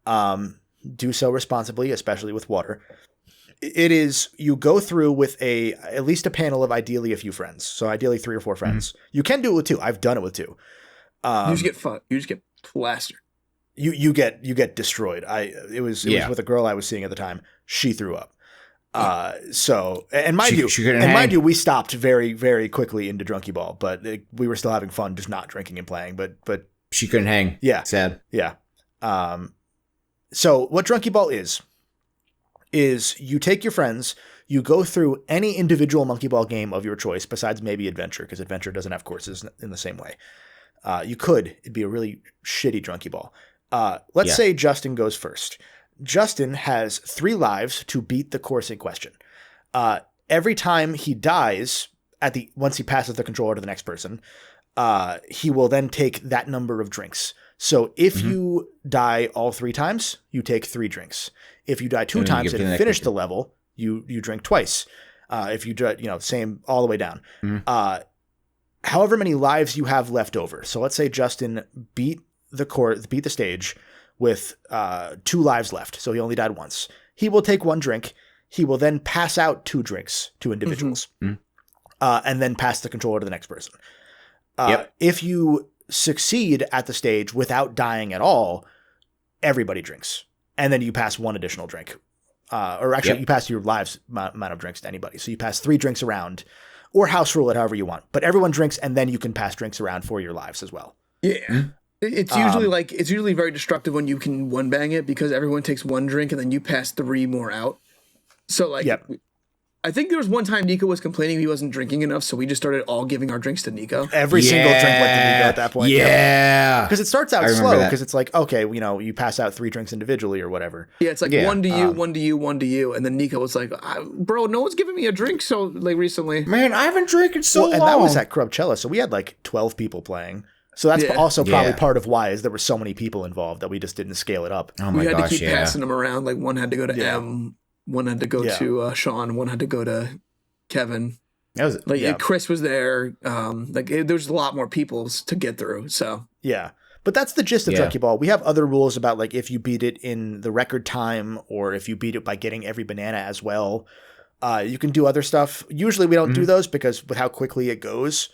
Do so responsibly, especially with water. It is, you go through with at least a panel of ideally a few friends. So ideally 3 or 4 friends. Mm-hmm. You can do it with 2. I've done it with 2. You just get fucked. You just get plastered. You get destroyed. It was with a girl I was seeing at the time. She threw up. Mind you, we stopped very, very quickly into Drunkey Ball, but we were still having fun, just not drinking and playing. But she couldn't hang. Yeah, sad. Yeah. So what Drunkey Ball is you take your friends, you go through any individual Monkey Ball game of your choice, besides maybe Adventure, because Adventure doesn't have courses in the same way. It'd be a really shitty Drunkey Ball. Let's say Justin goes first. Justin has 3 lives to beat the course in question. Every time he dies, once he passes the controller to the next person, he will then take that number of drinks. So if you die all 3 times, you take 3 drinks. If you die 2 times and finish the level, you drink twice. If you same all the way down. Mm-hmm. However many lives you have left over. So let's say Justin beat the stage with 2 lives left. So he only died once. He will take 1 drink. He will then pass out 2 drinks to individuals, and then pass the controller to the next person. If you succeed at the stage without dying at all, everybody drinks. And then you pass 1 additional drink. You pass your lives amount of drinks to anybody. So you pass 3 drinks around, or house rule it however you want. But everyone drinks, and then you can pass drinks around for your lives as well. Yeah. Mm-hmm. It's usually very destructive when you can one bang it, because everyone takes 1 drink and then you pass 3 more out. So I think there was one time Nico was complaining he wasn't drinking enough, so we just started all giving our drinks to Nico. Every single drink went to Nico at that point. Yeah. Because it starts out slow, because it's like, okay, you pass out 3 drinks individually or whatever. Yeah, it's like 1 to you, 1 to you, 1 to you. And then Nico was like, bro, no one's giving me a drink recently. Man, I haven't drank in so long. And that was at CRUBCAST, so we had 12 people playing. So that's also probably part of why is there were so many people involved that we just didn't scale it up. Oh my gosh, we had to keep passing them around. Like, 1 had to go to M, 1 had to go to Sean, 1 had to go to Kevin. Chris was there. There was a lot more people to get through. So but that's the gist of Drunkey Ball. We have other rules about if you beat it in the record time, or if you beat it by getting every banana as well. You can do other stuff. Usually we don't do those, because with how quickly it goes,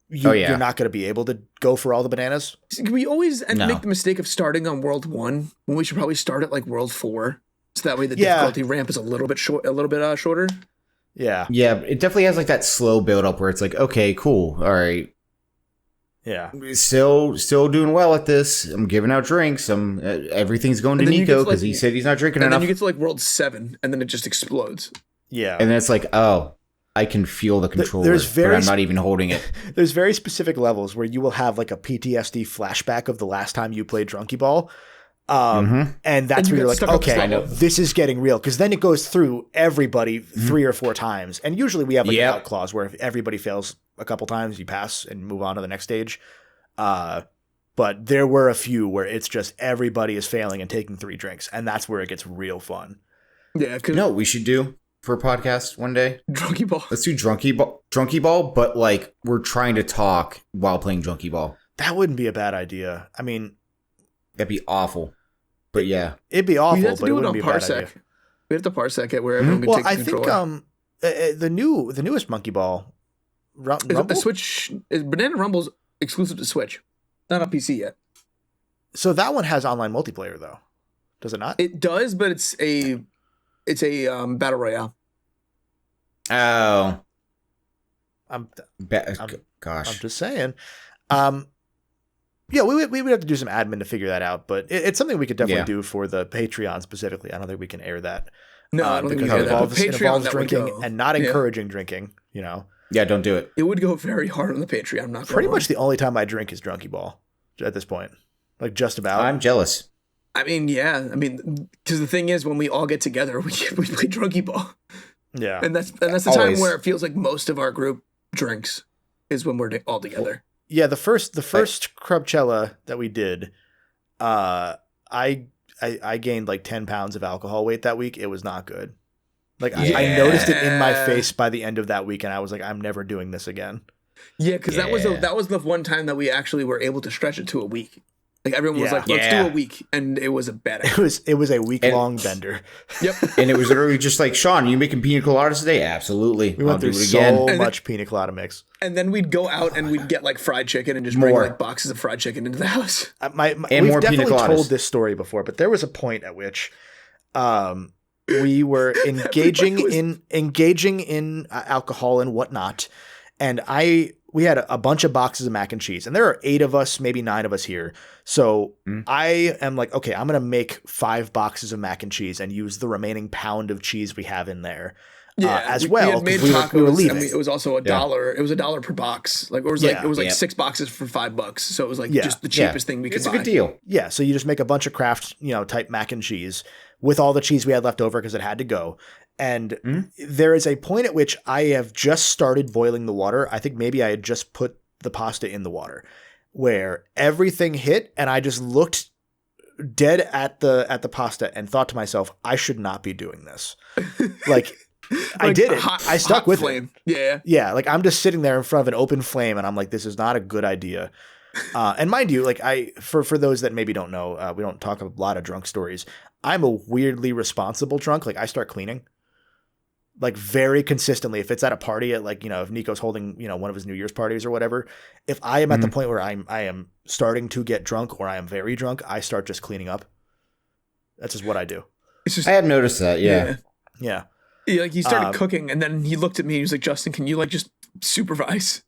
you're not going to be able to go for all the bananas. We always make the mistake of starting on World 1 when we should probably start at World 4, so that way the difficulty ramp is a little bit shorter. Yeah. Yeah, it definitely has like that slow build up where it's like, okay, cool, all right. Yeah. Still doing well at this. I'm giving out drinks. Everything's going to Nico because he said he's not drinking enough. And then you get to like World 7, and then it just explodes. Yeah. And then it's like, oh, I can feel the controller, but I'm not even holding it. There's very specific levels where you will have like a PTSD flashback of the last time you played Drunkey Ball. And that's where you're like, okay, this is getting real. Because then it goes through everybody 3 or 4 times. And usually we have like an out clause where if everybody fails a couple times, you pass and move on to the next stage. But there were a few where it's just everybody is failing and taking 3 drinks. And that's where it gets real fun. Yeah. No, we should do for a podcast one day. Drunkey Ball. Let's do Drunkey Ball, but like we're trying to talk while playing Drunkey Ball. That wouldn't be a bad idea. I mean, that'd be awful. But yeah, it'd be awful, but it wouldn't be a bad idea. We have to parsec it where everyone can take the controller. Think the newest Monkey Ball, the Switch, Banana Rumble's exclusive to Switch, not on PC yet. So that one has online multiplayer though, does it not? It does, but it's a battle royale. Oh, gosh, I'm just saying. Yeah, we would have to do some admin to figure that out, but it's something we could definitely do for the Patreon specifically. I don't think we can air that. No, I don't think we can air that. It involves drinking and not encouraging drinking, you know. Yeah, don't do it. It would go very hard on the Patreon. I'm not pretty much the only time I drink is Drunkey Ball at this point. Like just about. I'm jealous. I mean, yeah. I mean, because the thing is, when we all get together, we play Drunkey Ball. Yeah. And that's the time where it feels like most of our group drinks is when we're all together. Yeah, the first CRUBCAST that we did, I gained like 10 pounds of alcohol weight that week. It was not good. Like I noticed it in my face by the end of that week, and I was like, I'm never doing this again. Yeah, because that was the one time that we actually were able to stretch it to a week. Like everyone was like, let's do a week, and it was a bad idea. It was a week-long bender. Yep. And it was literally just like, Sean, you making pina coladas today? Absolutely. We went through so much pina colada mix. And then we'd go out and we'd get like fried chicken and just bring like boxes of fried chicken into the house. We've definitely told this story before, but there was a point at which we were engaging in alcohol and whatnot, and we had a bunch of boxes of mac and cheese, and there are 8 of us, maybe 9 of us here. So I am like, okay, I'm going to make 5 boxes of mac and cheese and use the remaining pound of cheese we have in there as well. We were leaving. It was also $1. It was $1 per box. Like it was like 6 boxes for $5. So it was like just the cheapest thing we could buy. It's a good deal. Yeah. So you just make a bunch of craft, type mac and cheese with all the cheese we had left over because it had to go. And there is a point at which I have just started boiling the water. I think maybe I had just put the pasta in the water where everything hit, and I just looked dead at the pasta and thought to myself, I should not be doing this. Like I did it. I stuck with flame. it. Yeah. Yeah. Like I'm just sitting there in front of an open flame, and I'm like, this is not a good idea. And mind you, like for those that maybe don't know, we don't talk a lot of drunk stories. I'm a weirdly responsible drunk. Like I start cleaning. Like very consistently, if it's at a party at like, if Nico's holding, one of his New Year's parties or whatever, if I am at the point where I am starting to get drunk or I am very drunk, I start just cleaning up. That's just what I do. I have noticed that. Yeah. Yeah. Like he started cooking, and then he looked at me. He was like, "Justin, can you like just supervise?"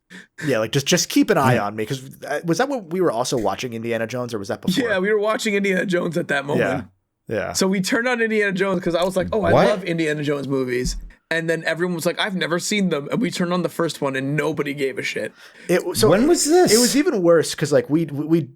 Yeah, like just keep an eye on me, because was that what we were also watching Indiana Jones, or was that before? Yeah, we were watching Indiana Jones at that moment. Yeah. So we turned on Indiana Jones because I was like, "Oh, I love Indiana Jones movies." And then everyone was like, I've never seen them. And we turned on the first one and nobody gave a shit. When was this? It was even worse because like everyone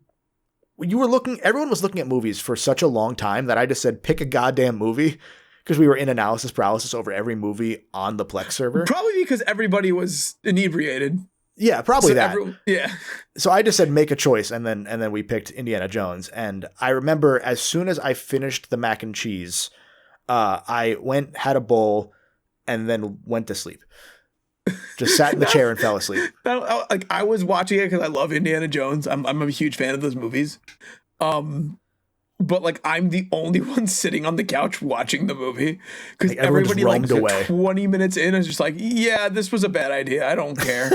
was looking at movies for such a long time that I just said, pick a goddamn movie, because we were in analysis paralysis over every movie on the Plex server. Probably because everybody was inebriated. Yeah, probably that. Yeah. So I just said, make a choice. And then we picked Indiana Jones. And I remember as soon as I finished the mac and cheese, I had a bowl, and then went to sleep. Just sat in the chair and fell asleep. Like I was watching it because I love Indiana Jones. I'm a huge fan of those movies. But like I'm the only one sitting on the couch watching the movie because everybody like away. 20 minutes in is just like, yeah, this was a bad idea. I don't care.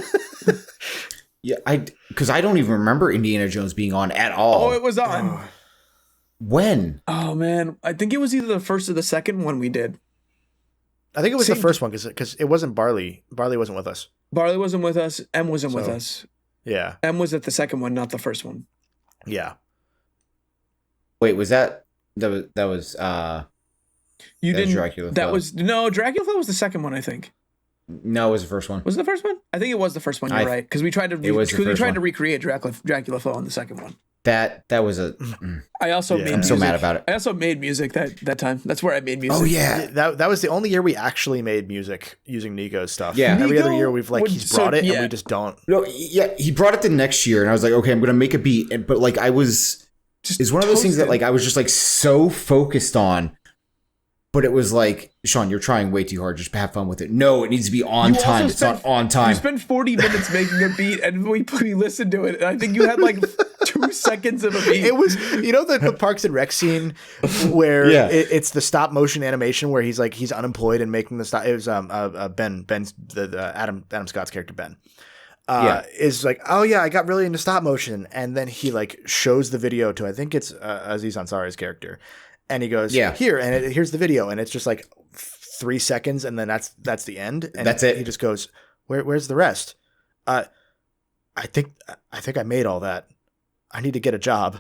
Yeah, because I don't even remember Indiana Jones being on at all. Oh, it was on. When? Oh man, I think it was either the first or the second one we did. I think it was the first one because it wasn't Barley. Barley wasn't with us. Barley wasn't with us. M wasn't with us. Yeah. M was at the second one, not the first one. Yeah. Wait, was that was you didn't Dracula that Flow. was no Dracula Flow was the second one, I think. No, it was the first one. Was it the first one? I think it was the first one. You're right, because we tried to recreate Dracula Flow on the second one. That was a. I also made. I'm so mad about it. I also made music that time. That's where I made music. Oh yeah, that was the only year we actually made music using Nico's stuff. Yeah, every other year we've he's brought it and we just don't. No, yeah, he brought it the next year, and I was like, okay, I'm gonna make a beat, but like I was, it's one of those things that like I was just like so focused on. But it was like, Sean, you're trying way too hard. Just have fun with it. No, it needs to be on time. It's not on time. You spent 40 minutes making a beat, and we listened to it. And I think you had like 2 seconds of a beat. It was, the Parks and Rec scene where it's the stop motion animation where he's unemployed and making the stop. It was Ben's the Adam Scott's character Ben. Is like, oh yeah, I got really into stop motion, and then he like shows the video to I think it's Aziz Ansari's character. And he goes, here, and here's the video, and it's just like 3 seconds, and then that's the end, and that's it. He just goes, where's the rest? I think I made all that. I need to get a job,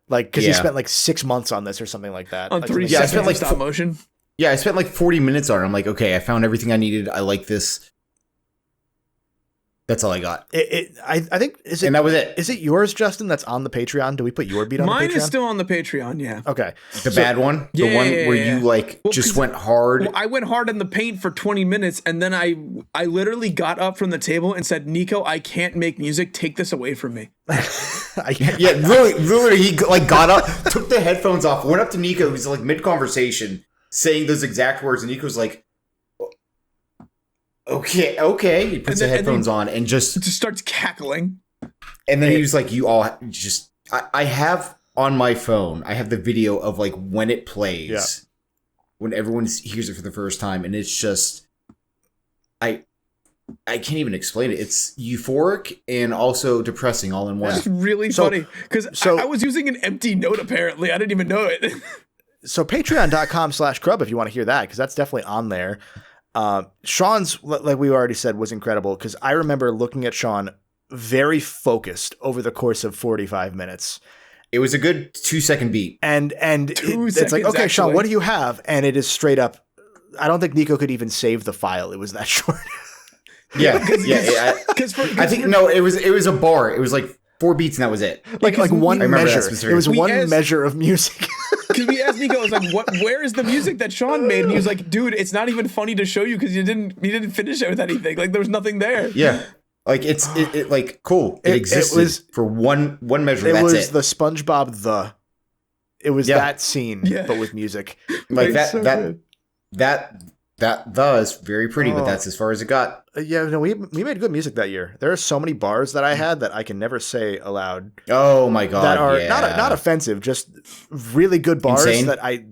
like because he spent like 6 months on this or something like that. On like, 3 seconds I spent like stop motion. Yeah, I spent like 40 minutes on it. I'm like, okay, I found everything I needed. I like this. That's all I got. I think and that was it. Is it yours, Justin? That's on the Patreon. Do we put your beat on the Patreon? Mine is still on the Patreon. Yeah. Okay. The bad one, the one where you like just went hard. Well, I went hard in the paint for 20 minutes, and then I literally got up from the table and said, "Nico, I can't make music. Take this away from me." Yeah, literally, he like got up, took the headphones off, went up to Nico, who's like mid conversation, saying those exact words, and Nico's like, Okay. He puts the headphones on and just starts cackling. And then he was like, you all just, I have on my phone, I have the video of like when it plays, when everyone hears it for the first time. And it's just, I can't even explain it. It's euphoric and also depressing all in one. It's really funny because I was using an empty note apparently. I didn't even know it. So patreon.com/Crub if you want to hear that, because that's definitely on there. Sean's, like we already said, was incredible because I remember looking at Sean very focused over the course of 45 minutes. It was a good 2-second beat. And it's like, okay, Sean, what do you have? And it is straight up. I don't think Nico could even save the file. It was that short. I think it was a bar. It was like 4 beats and that was it. Like one measure. It was one measure of music. Because we asked Nico, I was like, where is the music that Sean made? And he was like, dude, it's not even funny to show you because you didn't finish it with anything. Like there was nothing there. Yeah. Like it like cool. It existed for one measure. That's it. It was the SpongeBob It was that scene, but with music. Like that is very pretty, but that's as far as it got. We made good music that year. There are so many bars that I had that I can never say aloud. Oh my god! That are not offensive, just really good bars that I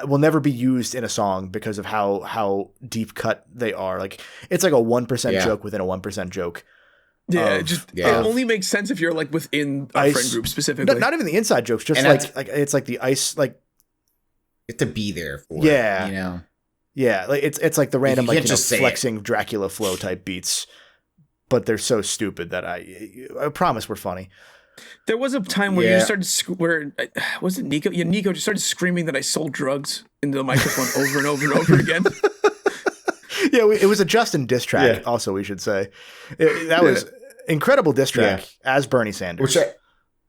will never be used in a song because of how deep cut they are. Like it's like a 1% joke within a 1% joke. Yeah, it only makes sense if you're like within a friend group specifically. Not even the inside jokes, just like it's like the ice like. You have to be there for it, you know. Yeah, like it's like the random flexing Dracula flow type beats, but they're so stupid that I promise we're funny. There was a time where you just started was it Nico? Yeah, Nico just started screaming that I sold drugs into the microphone over and over and over again. It was a Justin diss track. Yeah. Also, we should say that was incredible diss track as Bernie Sanders.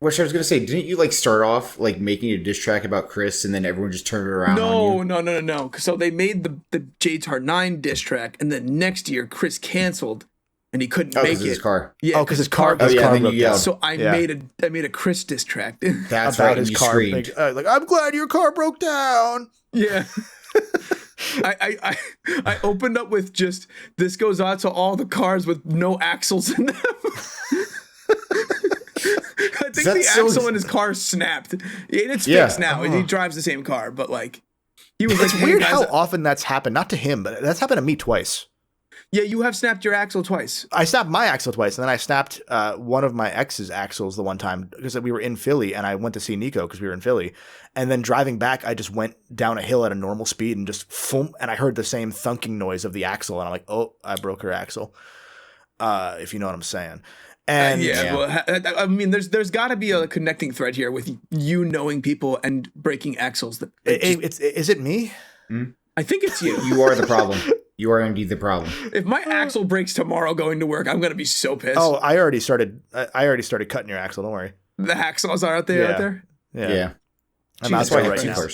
Which I was gonna say, didn't you like start off like making a diss track about Chris and then everyone just turned it around? No. So they made the JTAR 9 diss track, and then next year Chris canceled and he couldn't make it. His car. Yeah, because his car broke down. So I made a Chris diss track. That's about right. His car. Like I'm glad your car broke down. Yeah. I opened up with just this goes out to all the cars with no axles in them. I think the axle in his car snapped. It's fixed now. He drives the same car, but like he was. It's weird how often that's happened. Not to him, but that's happened to me twice. Yeah, you have snapped your axle twice. I snapped my axle twice, and then I snapped one of my ex's axles the one time because we were in Philly, and I went to see Nico because we were in Philly. And then driving back, I just went down a hill at a normal speed and just and I heard the same thunking noise of the axle, and I'm like, oh, I broke her axle. If you know what I'm saying. And well, I mean, there's got to be a connecting thread here with you knowing people and breaking axles. Is it me? I think it's you. You are the problem. You are indeed the problem. If my axle breaks tomorrow going to work, I'm gonna be so pissed. Oh, I already started cutting your axle. Don't worry. The hacksaws are out there. Yeah. I'm out there right now.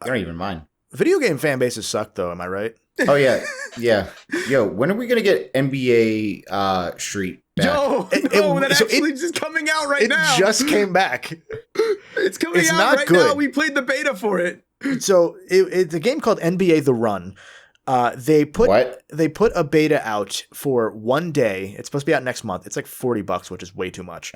I don't even mind. Video game fan bases suck, though. Am I right? Oh yeah. Yo, when are we gonna get NBA Street back? Joe, just coming out right now. It just came back. It's coming out right now. We played the beta for it. So it's a game called NBA The Run. They put a beta out for one day. It's supposed to be out next month. It's like $40, which is way too much.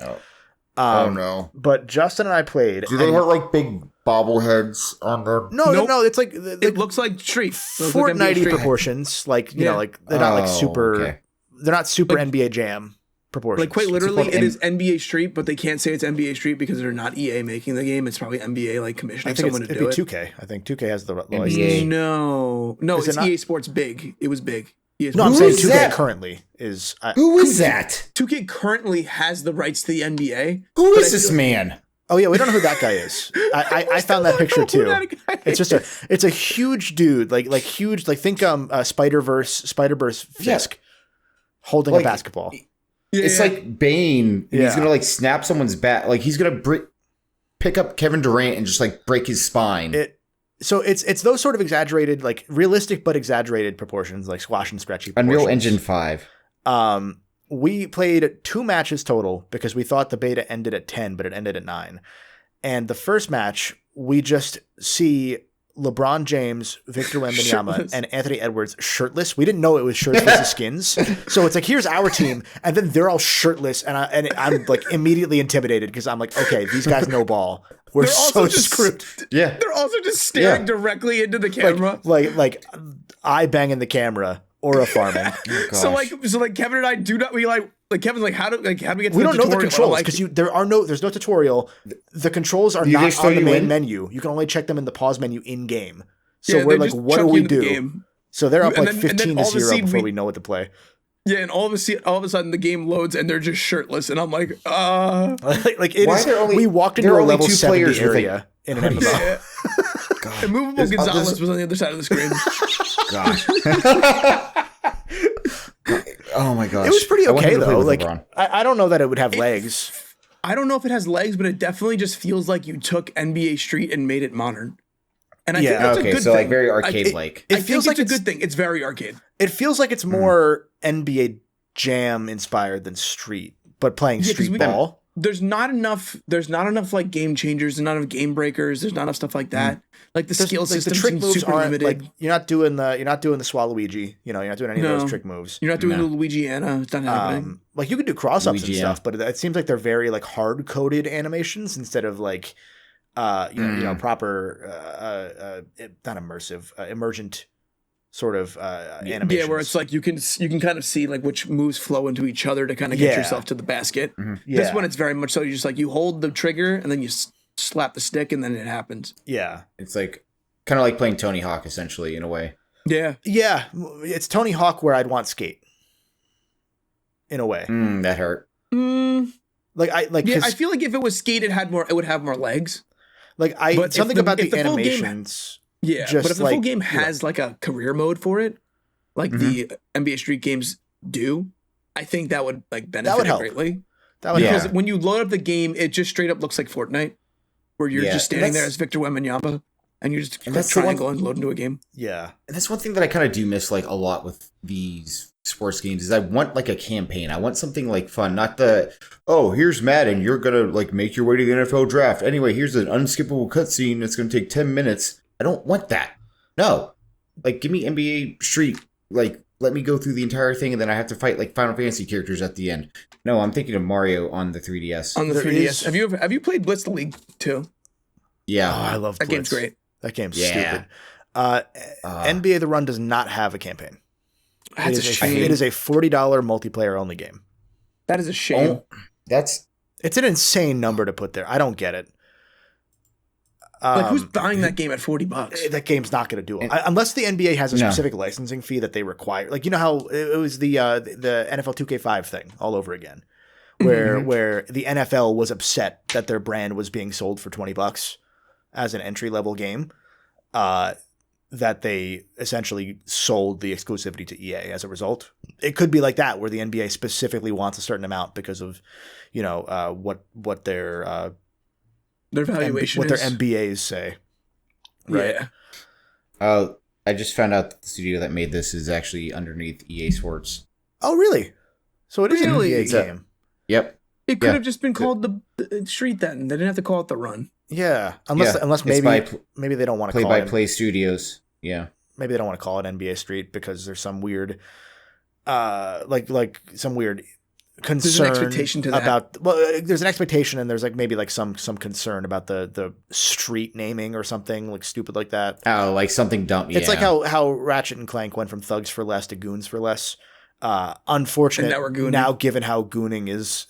Oh no! But Justin and I played. Do they have like big bobbleheads on them? No. It's like it looks like Street Fortnite proportions. Like you know, like they're not like super. Okay. They're not super NBA Jam proportions. Like quite literally, it is NBA Street, but they can't say it's NBA Street because they're not EA making the game. It's probably NBA like commissioning someone to do it. It'd be 2K. I think 2K has the NBA. license. No, it's EA Sports big. It was big. No, I'm saying 2K currently is. Who is that? 2K currently has the rights to the NBA. Who is this man? Oh yeah, we don't know who that guy is. I found that picture too. It's a huge dude, like huge, like think Spider-Verse Fisk holding a basketball. It's like Bane. And he's gonna like snap someone's back. Like he's gonna pick up Kevin Durant and just like break his spine. So it's those sort of exaggerated, like realistic but exaggerated proportions, like squash and stretchy proportions. Unreal Engine 5. We played 2 matches total because we thought the beta ended at 10, but it ended at 9. And the first match, we just see LeBron James, Victor Wembanyama, and Anthony Edwards shirtless. We didn't know it was shirts versus skins. So it's like, here's our team, and then they're all shirtless, and I'm like immediately intimidated because I'm like, okay, these guys know ball. We're so screwed. Yeah. They're also just staring directly into the camera. Like eye banging the camera or a farming. Oh, so like Kevin and I do not Kevin's like how do we get to we the don't know the controls because there's no tutorial. The controls are not on the main menu. You can only check them in the pause menu in game. So we're like, what do we do? So they're up like 15-0 before we know what to play. Yeah, and all of a sudden the game loads and they're just shirtless, and I'm like, we walked into a level 70 area in an MMO. Yeah. God. Immovable Gonzalez was on the other side of the screen. Gosh. Oh my gosh. It was pretty okay though. Like I don't know that it would have legs. I don't know if it has legs, but it definitely just feels like you took NBA Street and made it modern. And I think that's a good thing. Like very arcade-like. It feels like it's a good thing. It's very arcade. It feels like it's more NBA Jam inspired than Street, but playing Street Ball. There's not enough like game changers. There's not enough game breakers. There's not enough stuff like that. Like the skill system, the trick moves super aren't limited. Like you're not doing the Swallow-Luigi. You know, you're not doing any of those trick moves. You're not doing the Luigiana. It's not happening. Like you could do cross-ups and stuff, but it seems like they're very like hard-coded animations instead of like proper not immersive, emergent sort of animations. Yeah, where it's like you can kind of see like which moves flow into each other to kind of get yourself to the basket. Mm-hmm. Yeah. This one, it's very much so you just like you hold the trigger and then you slap the stick and then it happens. Yeah, it's like kind of like playing Tony Hawk essentially in a way. Yeah, it's Tony Hawk where I'd want skate. In a way, that hurt. I feel like if it was skate, it would have more legs. Like something about the animations. But if the full game has like a career mode for it, like the NBA Street games do, I think that would like benefit it greatly. That would because when you load up the game, it just straight up looks like Fortnite, where you're just standing there as Victor Wembanyama, and you're just click triangle and load into a game. Yeah, and that's one thing that I kind of do miss like a lot with these sports games is I want like a campaign. I want something like fun, not here's Madden, you're gonna like make your way to the NFL draft. Anyway, here's an unskippable cutscene that's gonna take 10 minutes. I don't want that. No. Like give me NBA Street. Like let me go through the entire thing and then I have to fight like Final Fantasy characters at the end. No, I'm thinking of Mario on the 3DS. On the 3DS. Have you played Blitz the League 2? Yeah. Oh, I love that Blitz. Game's great. That game's stupid. NBA The Run does not have a campaign. That's a shame. It is a $40 multiplayer only game. That is a shame. It's an insane number to put there. I don't get it. Like, who's buying that game at $40? That game's not going to do it unless the NBA has a specific licensing fee that they require. Like, you know how it was the NFL 2K5 thing all over again, where the NFL was upset that their brand was being sold for $20 as an entry level game. That they essentially sold the exclusivity to EA as a result. It could be like that, where the NBA specifically wants a certain amount because of, what their valuation what their MBAs say. Right. Yeah. I just found out that the studio that made this is actually underneath EA Sports. Oh, really? So it is Really? an NBA game. Yep. It could have just been called the Street then. They didn't have to call it The Run. Yeah. Unless maybe they don't want to call it Play-by-Play Studios. Yeah. Maybe they don't want to call it NBA Street because there's some weird some weird concern. There's an expectation to that. About there's an expectation and there's maybe some concern about the street naming or something like stupid like that. Oh, like something dumb. Yeah. It's like how Ratchet and Clank went from Thugs for Less to Goons for Less. Unfortunate now given how gooning is,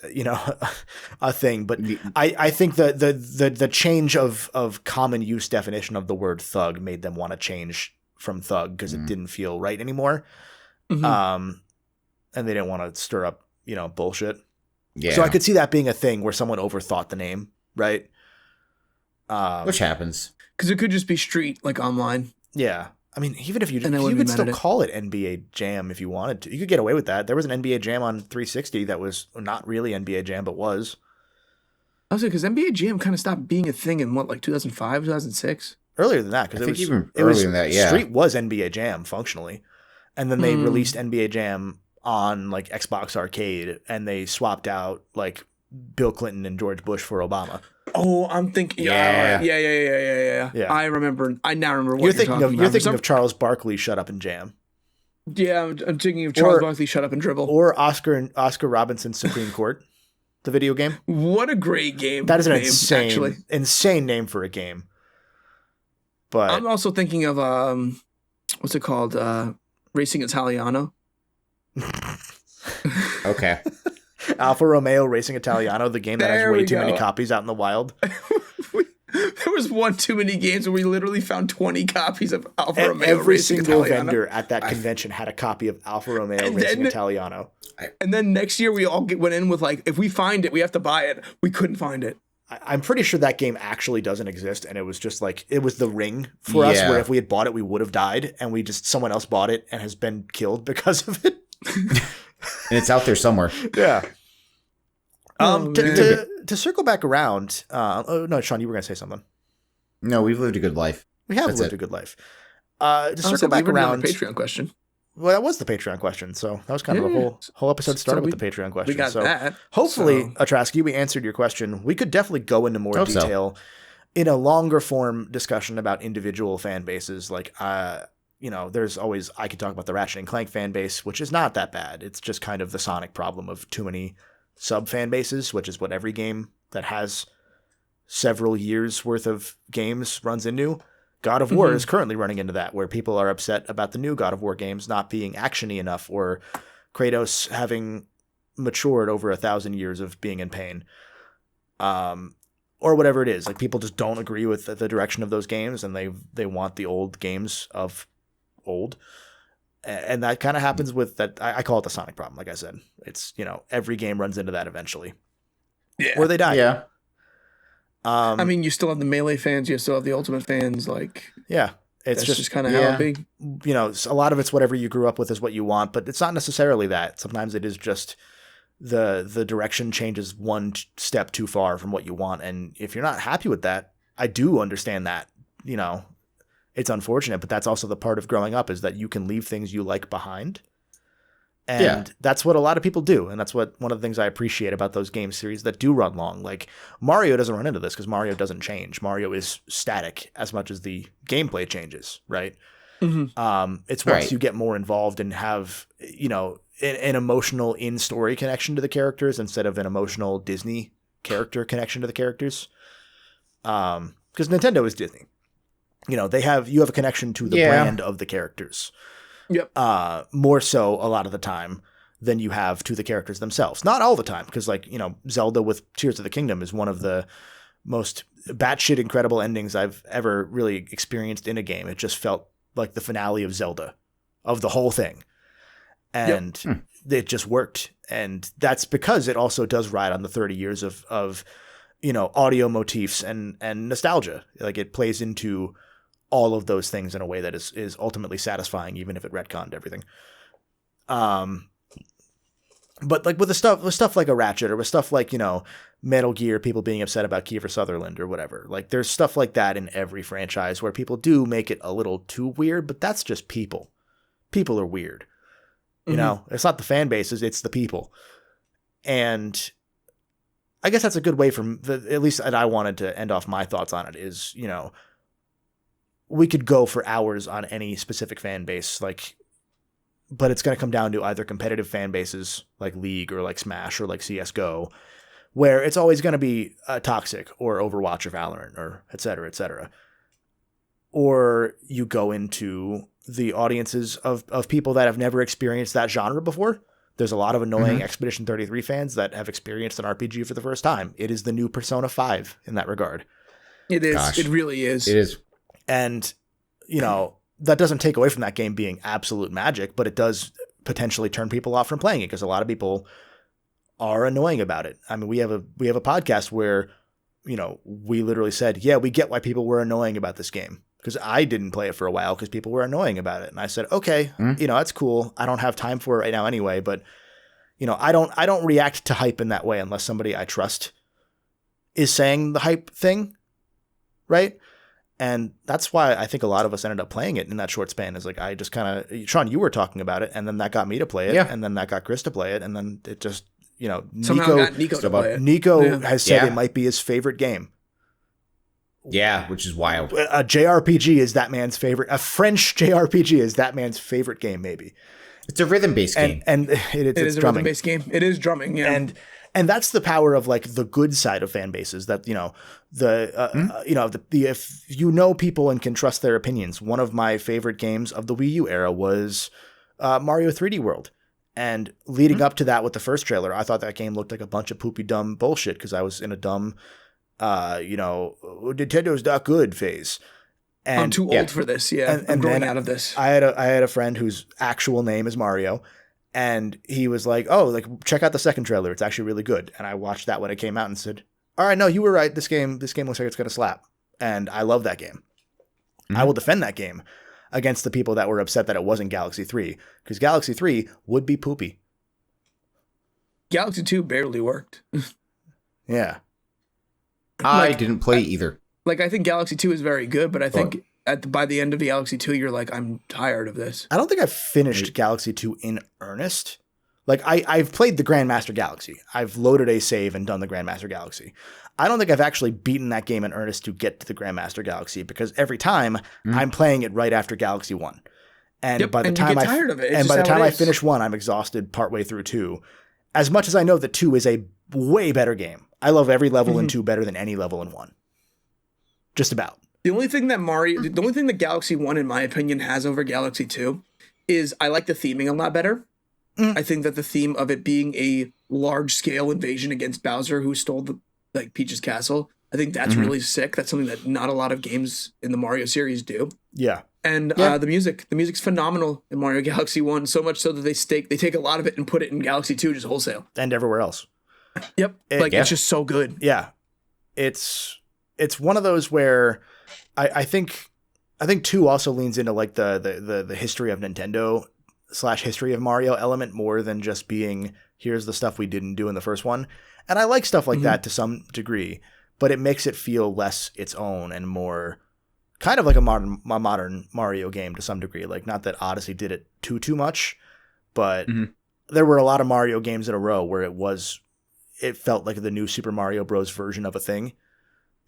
a thing. But I think the change of common use definition of the word thug made them want to change from thug because it didn't feel right anymore. And they didn't want to stir up, bullshit. Yeah. So I could see that being a thing where someone overthought the name, right? Which happens. Because it could just be Street, like online. Yeah. I mean, even if you could still call it NBA Jam if you wanted to. You could get away with that. There was an NBA Jam on 360 that was not really NBA Jam, but was. I was like, because NBA Jam kind of stopped being a thing in 2005, 2006? Earlier than that, because than that, yeah. Street was NBA Jam functionally, and then they released NBA Jam on like Xbox Arcade, and they swapped out like Bill Clinton and George Bush for Obama. Oh, I'm thinking. Yeah. I remember. I now remember what you're talking about. You're thinking of Charles Barkley, Shut Up and Jam. Yeah, I'm thinking of Charles Barkley, Shut Up and Dribble, or Oscar Robinson's Supreme Court, the video game. What a great game! That is an insane name for a game. But I'm also thinking of what's it called? Racing Italiano. Okay. Alfa Romeo Racing Italiano, the game that has way too many copies out in the wild. There was one too many games where we literally found 20 copies of Alfa Romeo every Racing single Italiano. vendor at that convention had a copy of Alfa Romeo Racing Italiano. And then next year we all went in with like, if we find it, we have to buy it. We couldn't find it. I'm pretty sure that game actually doesn't exist, and it was just like it was the ring for us, where if we had bought it, we would have died, and someone else bought it and has been killed because of it. And it's out there somewhere. Yeah. To circle back around, no, Sean, you were going to say something. No, we've lived a good life. We have lived a good life. To circle back around, the Patreon question. Well, that was the Patreon question, so that was kind of the whole episode started with the Patreon question. We got that. Hopefully, Atrasky, we answered your question. We could definitely go into more detail in a longer form discussion about individual fan bases. Like, there's always I could talk about the Ratchet and Clank fan base, which is not that bad. It's just kind of the Sonic problem of too many sub fan bases, which is what every game that has several years worth of games runs into. God of War is currently running into that, where people are upset about the new God of War games not being action-y enough, or Kratos having matured over 1,000 years of being in pain, or whatever it is. Like, people just don't agree with the direction of those games, and they want the old games of old. And that kind of happens with that. I call it the Sonic problem. Like I said, it's, every game runs into that eventually. Yeah. Or they die. Yeah. I mean, you still have the Melee fans, you still have the Ultimate fans. Like, yeah, it's just kind of how it be. A lot of it's whatever you grew up with is what you want, but it's not necessarily that. Sometimes it is just the direction changes one step too far from what you want, and if you're not happy with that, I do understand that. It's unfortunate, but that's also the part of growing up, is that you can leave things you like behind. And that's what a lot of people do. And that's what one of the things I appreciate about those game series that do run long. Like, Mario doesn't run into this because Mario doesn't change. Mario is static as much as the gameplay changes, right? It's once you get more involved and have, an emotional in-story connection to the characters instead of an emotional Disney character connection to the characters. Because Nintendo is Disney. You have a connection to the brand of the characters. Yep. More so a lot of the time than you have to the characters themselves. Not all the time, because like, you know, Zelda with Tears of the Kingdom is one of the most batshit incredible endings I've ever really experienced in a game. It just felt like the finale of Zelda, of the whole thing. And it just worked. And that's because it also does ride on the 30 years of you know, audio motifs and nostalgia. Like it plays into all of those things in a way that is ultimately satisfying, even if it retconned everything. But like with stuff like a Ratchet, or with stuff like, you know, Metal Gear, people being upset about Kiefer Sutherland or whatever. Like there's stuff like that in every franchise where people do make it a little too weird, but that's just people. People are weird. You know, it's not the fan bases, it's the people. And I guess that's a good way at least that I wanted to end off my thoughts on it is, you know, we could go for hours on any specific fan base, like, but it's going to come down to either competitive fan bases like League or like Smash or like CSGO, where it's always going to be toxic, or Overwatch or Valorant or et cetera, or you go into the audiences of people that have never experienced that genre before. There's a lot of annoying Expedition 33 fans that have experienced an RPG for the first time. It is the new Persona 5 in that regard. It is. Gosh. It really is. It is. And, you know, that doesn't take away from that game being absolute magic, but it does potentially turn people off from playing it because a lot of people are annoying about it. I mean, we have a podcast where, you know, we literally said, yeah, we get why people were annoying about this game. Because I didn't play it for a while because people were annoying about it. And I said, okay, you know, that's cool. I don't have time for it right now anyway. But, you know, I don't react to hype in that way unless somebody I trust is saying the hype thing, right? And that's why I think a lot of us ended up playing it in that short span. Is like, I just kind of, Sean, you were talking about it, and then that got me to play it, and then that got Chris to play it, and then it just, you know, Somehow got Nico to play it. Nico has said it might be his favorite game. Yeah, which is wild. A JRPG is that man's favorite. A French JRPG is that man's favorite game, maybe. It's a rhythm-based game. And it is a drumming. Rhythm-based game. It is drumming, yeah. And that's the power of like the good side of fan bases, that, you know, you know, if you know people and can trust their opinions. One of my favorite games of the Wii U era was Mario 3D World. And leading up to that with the first trailer, I thought that game looked like a bunch of poopy dumb bullshit because I was in a dumb you know, Nintendo's not good phase. And I'm too old for this. Yeah, I'm growing out of this. I had a friend whose actual name is Mario, and he was like, "Oh, like check out the second trailer. It's actually really good." And I watched that when it came out and said, "All right, no, you were right. This game looks like it's gonna slap." And I love that game. I will defend that game against the people that were upset that it wasn't Galaxy 3, because Galaxy 3 would be poopy. Galaxy 2 barely worked. Yeah. I didn't play either. Like, I think Galaxy 2 is very good, but I think by the end of Galaxy 2, you're like, I'm tired of this. I don't think I've finished Galaxy 2 in earnest. Like, I've played the Grandmaster Galaxy. I've loaded a save and done the Grandmaster Galaxy. I don't think I've actually beaten that game in earnest to get to the Grandmaster Galaxy, because every time I'm playing it right after Galaxy 1. And by the time I finish 1, I'm exhausted partway through 2. As much as I know that 2 is a way better game. I love every level in 2 better than any level in 1. Just about. The only thing that Galaxy 1, in my opinion, has over Galaxy 2 is I like the theming a lot better. I think that the theme of it being a large-scale invasion against Bowser, who stole Peach's castle, I think that's really sick. That's something that not a lot of games in the Mario series do. Yeah. And the music's phenomenal in Mario Galaxy 1, so much so that they take a lot of it and put it in Galaxy 2 just wholesale. And everywhere else. Yep. It's just so good. Yeah. It's one of those where I think 2 also leans into like the history of Nintendo / history of Mario element more than just being, here's the stuff we didn't do in the first one. And I like stuff like that to some degree, but it makes it feel less its own and more kind of like a modern Mario game to some degree. Like, not that Odyssey did it too much, but there were a lot of Mario games in a row where it felt like the new Super Mario Bros. Version of a thing,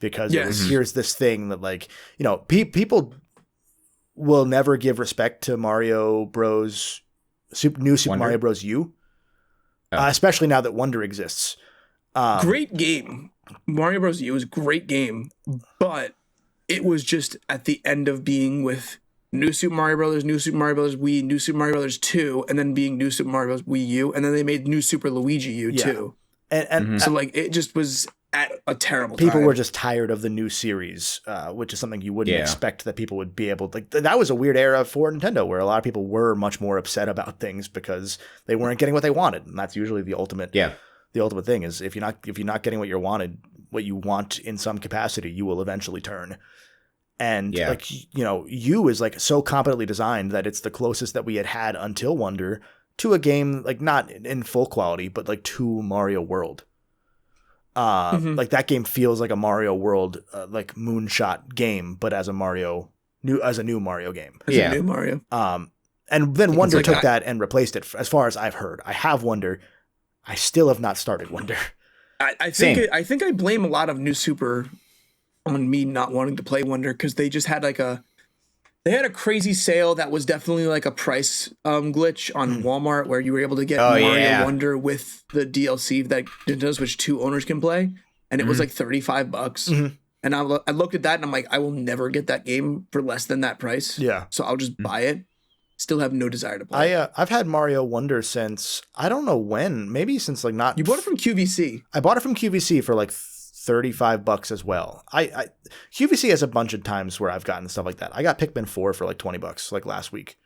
because it was, here's this thing that, like, you know, people will never give respect to Mario Bros. New Super Mario Bros. U, especially now that Wonder exists. Great game. Mario Bros. U is a great game, but it was just at the end of being with New Super Mario Brothers, New Super Mario Brothers Wii, New Super Mario Brothers 2, and then being New Super Mario Bros. Wii U, and then they made New Super Luigi U too. And so like it just was at a terrible people time. were just tired of the new series, which is something you wouldn't expect that people would be able to. Like, that was a weird era for Nintendo where a lot of people were much more upset about things because they weren't getting what they wanted. And that's usually the ultimate thing is if you're not getting what you want in some capacity, you will eventually turn. And like, you know, U is like so competently designed that it's the closest that we had until Wonder to a game, like not in full quality, but like to Mario World. Like that game feels like a Mario World, like moonshot game, but as a new Mario game. A new Mario. And then Wonder took that and replaced it. As far as I've heard, I have Wonder. I still have not started Wonder. I think I blame a lot of New Super on me not wanting to play Wonder because they just had a crazy sale that was definitely like a price glitch on Walmart where you were able to get Mario Wonder with the DLC that Nintendo Switch 2 owners can play, and it was like $35. And I looked at that and I'm like, I will never get that game for less than that price. Yeah, so I'll just buy it. Still have no desire to play. I've had Mario Wonder since I don't know when, maybe since like not. You bought it from QVC. I bought it from QVC for like $35 as well. I QVC has a bunch of times where I've gotten stuff like that. I got Pikmin 4 for like $20 like last week.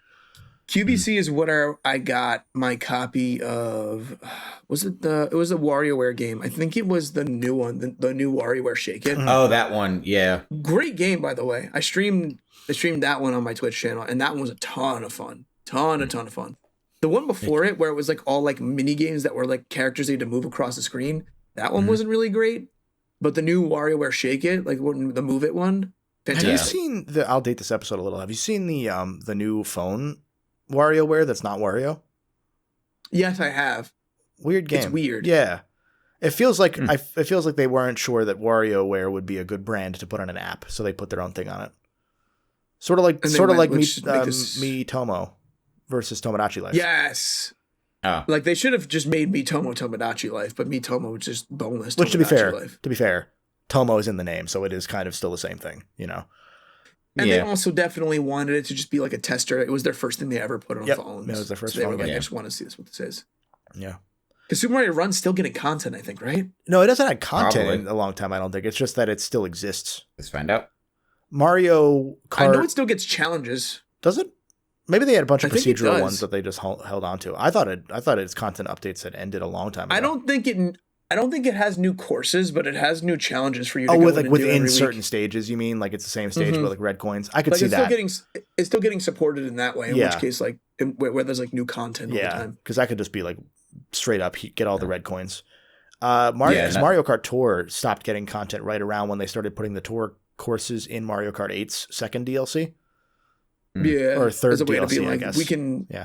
QVC is what I got my copy of. It was a WarioWare game. I think it was the new one, the new WarioWare Shake It. Oh, that one, yeah. Great game, by the way. I streamed that one on my Twitch channel, and that one was a ton of fun. Ton of fun. The one before it, where it was like all like mini games that were like characters they had to move across the screen, that one wasn't really great. But the new WarioWare Shake It, like the Move It one, fantastic. Have you seen I'll date this episode a little. Have you seen the new phone WarioWare that's not Wario? Yes, I have. Weird game. It's weird. Yeah. It feels like it feels like they weren't sure that WarioWare would be a good brand to put on an app, so they put their own thing on it. Sort of like Miitomo versus Tomodachi Life. Yes. Oh. Like they should have just made Miitomo Tomodachi Life, but Miitomo was just boneless. Which to be fair, Tomo is in the name, so it is kind of still the same thing, you know. And they also definitely wanted it to just be like a tester. It was their first thing they ever put on phones. It was their first phone. They were like, game. I just want to see what this is. Yeah. Because Super Mario Run's still getting content, I think, right? No, it doesn't have content in a long time, I don't think. It's just that it still exists. Let's find out. Mario Kart. I know it still gets challenges. Does it? Maybe they had a bunch of procedural ones that they just held on to. I thought its content updates had ended a long time ago. I don't think it has new courses, but it has new challenges for you to go with like within certain stages, you mean? Like it's the same stage but like red coins. I could see that. It's still getting supported in that way, in which case like where there's like new content all the time. Because that could just be like straight up get all the red coins. Mario Kart Tour stopped getting content right around when they started putting the tour courses in Mario Kart 8's second DLC. Yeah, or third as a way DLC, to be like, I guess.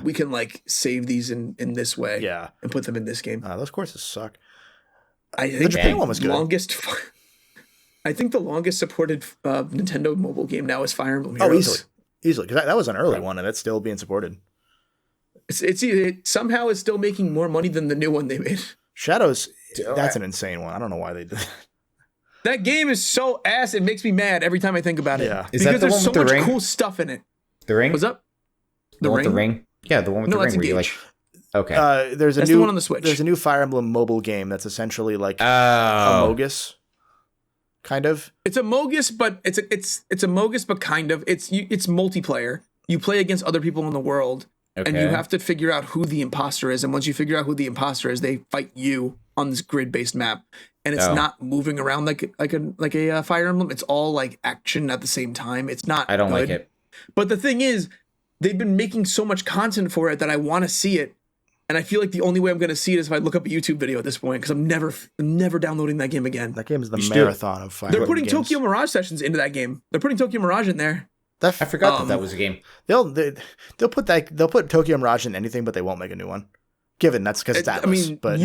we can like save these in this way, and put them in this game. Those courses suck. I think the Japan one was good. I think the longest supported Nintendo mobile game now is Fire Emblem Heroes. Easily, because that was an early one, and it's still being supported. It somehow is still making more money than the new one they made. Shadows, that's an insane one. I don't know why they did that. That game is so ass. It makes me mad every time I think about it. Yeah, because there's so much cool stuff in it. The ring? What's up? The ring? With the ring? Yeah, the one with the ring where you like. Okay. That's the one on the Switch. There's a new Fire Emblem mobile game that's essentially like Amogus, kind of. It's Amogus, but it's Amogus, but kind of. It's multiplayer. You play against other people in the world, and you have to figure out who the imposter is. And once you figure out who the imposter is, they fight you on this grid-based map. And it's not moving around like a Fire Emblem. It's all like action at the same time. It's not. I don't like it. But the thing is, they've been making so much content for it that I want to see it, and I feel like the only way I'm going to see it is if I look up a YouTube video at this point because I'm never downloading that game again. That game is the marathon of Fire Emblem. They're putting Tokyo Mirage sessions into that game. They're putting Tokyo Mirage in there. I forgot that was a game. They'll put Tokyo Mirage in anything, but they won't make a new one. Given that's because it's Atlas. I mean, but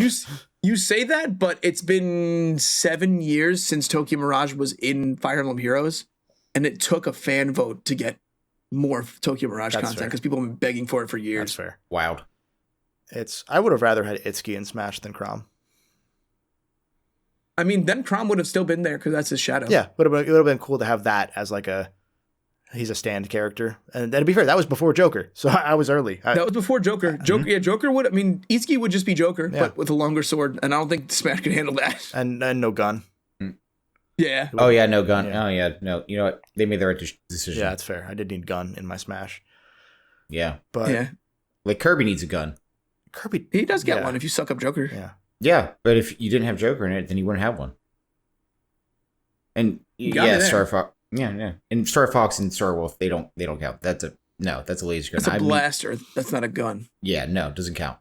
you say that, but it's been 7 years since Tokyo Mirage was in Fire Emblem Heroes, and it took a fan vote to get more Tokyo Mirage content because people have been begging for it for years. That's fair. Wow. I would have rather had Itsuki in Smash than Chrom. I mean, then Chrom would have still been there because that's his shadow. Yeah, it would have been cool to have that as like He's a stand character. And to be fair, that was before Joker. So I was early. That was before Joker. Joker would, Itsuki would just be Joker, but with a longer sword. And I don't think Smash could handle that. And no gun. Yeah. Oh, yeah, no gun. Yeah. Oh, yeah, no. You know what? They made the right decision. Yeah, that's fair. I did need gun in my Smash. Yeah. But yeah. Like, Kirby needs a gun. Kirby... He does get one if you suck up Joker. Yeah. Yeah, but if you didn't have Joker in it, then you wouldn't have one. And, Star Fox... Yeah. And Star Fox and Star Wolf, they don't count. That's a laser gun. That's a blaster. That's not a gun. Yeah, no, it doesn't count.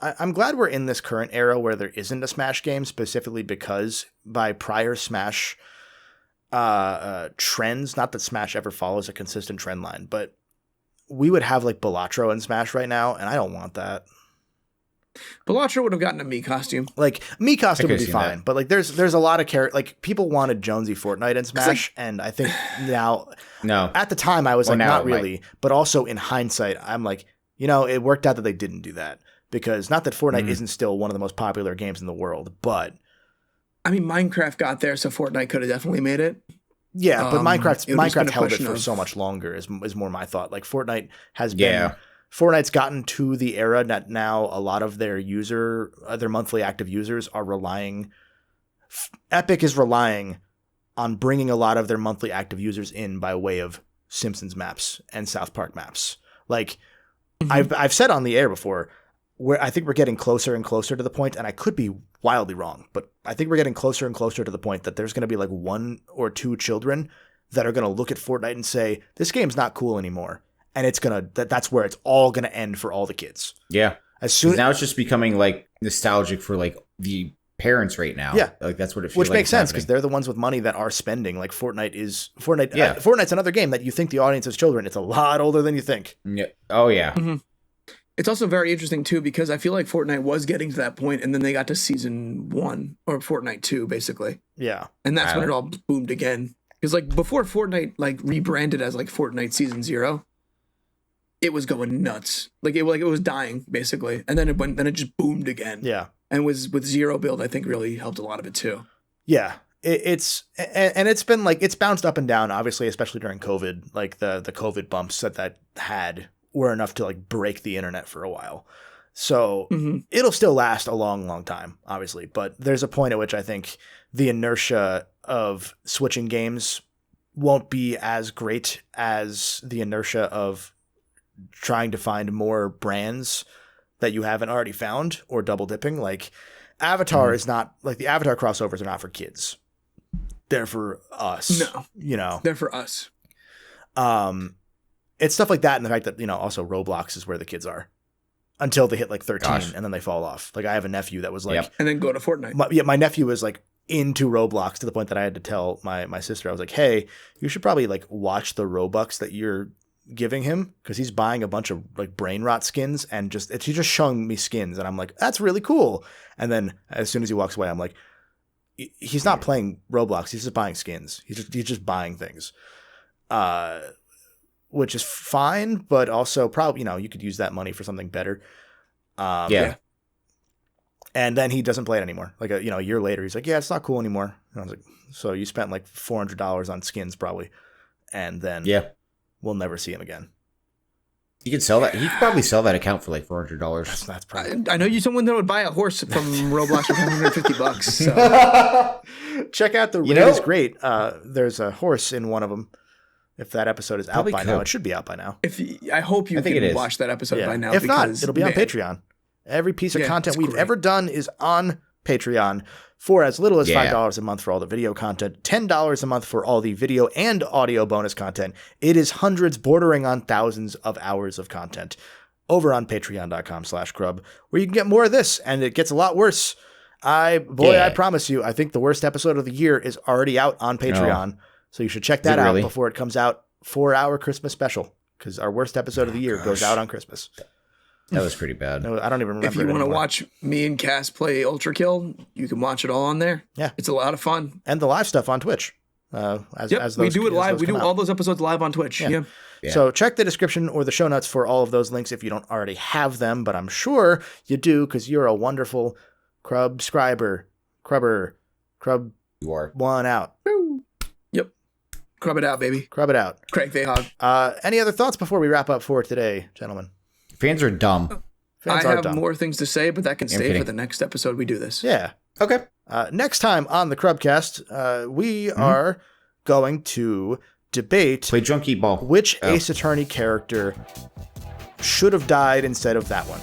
I'm glad we're in this current era where there isn't a Smash game, specifically because by prior Smash trends, not that Smash ever follows a consistent trend line, but we would have like Balatro in Smash right now, and I don't want that. Balatro would have gotten a Mii costume. Like, Mii costume would be fine, but like there's a lot of like people wanted Jonesy Fortnite in Smash, and I think now at the time I was like not really, but also in hindsight I'm like, it worked out that they didn't do that, because not that Fortnite isn't still one of the most popular games in the world, but Minecraft got there, so Fortnite could have definitely made it. Yeah, but Minecraft held it for so much longer is more my thought. Like Fortnite has been Fortnite's gotten to the era that now a lot of their monthly active users are relying. Epic is relying on bringing a lot of their monthly active users in by way of Simpsons maps and South Park maps. Like I've said on the air before, where I think we're getting closer and closer to the point, and I could be wildly wrong, but I think we're getting closer and closer to the point that there's going to be like 1 or 2 children that are going to look at Fortnite and say, this game's not cool anymore. And that's where it's all going to end for all the kids. Yeah. Now it's just becoming like nostalgic for like the parents right now. Yeah. Like that's what it feels Which like. Which makes sense because they're the ones with money that are spending. Like Fortnite's another game that you think the audience is children. It's a lot older than you think. Yeah. Oh yeah. Mm-hmm. It's also very interesting too, because I feel like Fortnite was getting to that point, and then they got to season 1 or Fortnite 2 basically. Yeah. And that's when it all boomed again. Because like before Fortnite like rebranded as like Fortnite Season 0, it was going nuts. Like it was dying basically, and then it just boomed again. Yeah, and was with Zero Build, I think really helped a lot of it too. Yeah, it's been like it's bounced up and down, obviously, especially during COVID. Like the COVID bumps that had were enough to like break the internet for a while. So it'll still last a long, long time, obviously. But there's a point at which I think the inertia of switching games won't be as great as the inertia of trying to find more brands that you haven't already found or double dipping. Like Avatar is not like the Avatar crossovers are not for kids. They're for us. No, they're for us. It's stuff like that. And the fact that, also Roblox is where the kids are until they hit like 13 and then they fall off. Like I have a nephew that was like, and then go to Fortnite. My nephew was like into Roblox to the point that I had to tell my sister, I was like, hey, you should probably like watch the Robux that you're giving him, because he's buying a bunch of like brain rot skins and he's just showing me skins, and I'm like, that's really cool. And then as soon as he walks away, I'm like, he's not playing Roblox, he's just buying skins, he's just buying things, which is fine, but also probably you could use that money for something better. And then he doesn't play it anymore. Like a year later, he's like, yeah, it's not cool anymore. And I was like, so you spent like $400 on skins probably, and then we'll never see him again. You could sell that. He could probably sell that account for like $400. That's probably. I know someone that would buy a horse from Roblox for $150. So. Check out the. It is great. There's a horse in one of them. If that episode is out by now, it should be out by now. I hope you can watch that episode by now. If not, it'll be on Patreon. Every piece of content we've ever done is on Patreon for as little as $5 a month for all the video content, $10 a month for all the video and audio bonus content. It is hundreds, bordering on thousands of hours of content over on patreon.com/crub, where you can get more of this, and it gets a lot worse. I promise you, I think the worst episode of the year is already out on Patreon, so you should check that out before it comes out for our Christmas special, because our worst episode of the year goes out on Christmas. That was pretty bad. No, I don't even remember. If you want to watch me and Cass play Ultra Kill, you can watch it all on there. Yeah, it's a lot of fun. And the live stuff on Twitch. As we do it live. We do all those episodes live on Twitch. Yeah. So check the description or the show notes for all of those links if you don't already have them, but I'm sure you do, because you're a wonderful Crub. You are. 1 out. Yep. Crub it out, baby. Crub it out. Craig Vahog. Any other thoughts before we wrap up for today, gentlemen? Fans are dumb. Fans I are have dumb. more things to say, but that can stay kidding. for the next episode we do this. Yeah. Okay. Next time on the CRUBCAST, we are going to debate Play Drunkey Ball. which Ace Attorney character should have died instead of that one.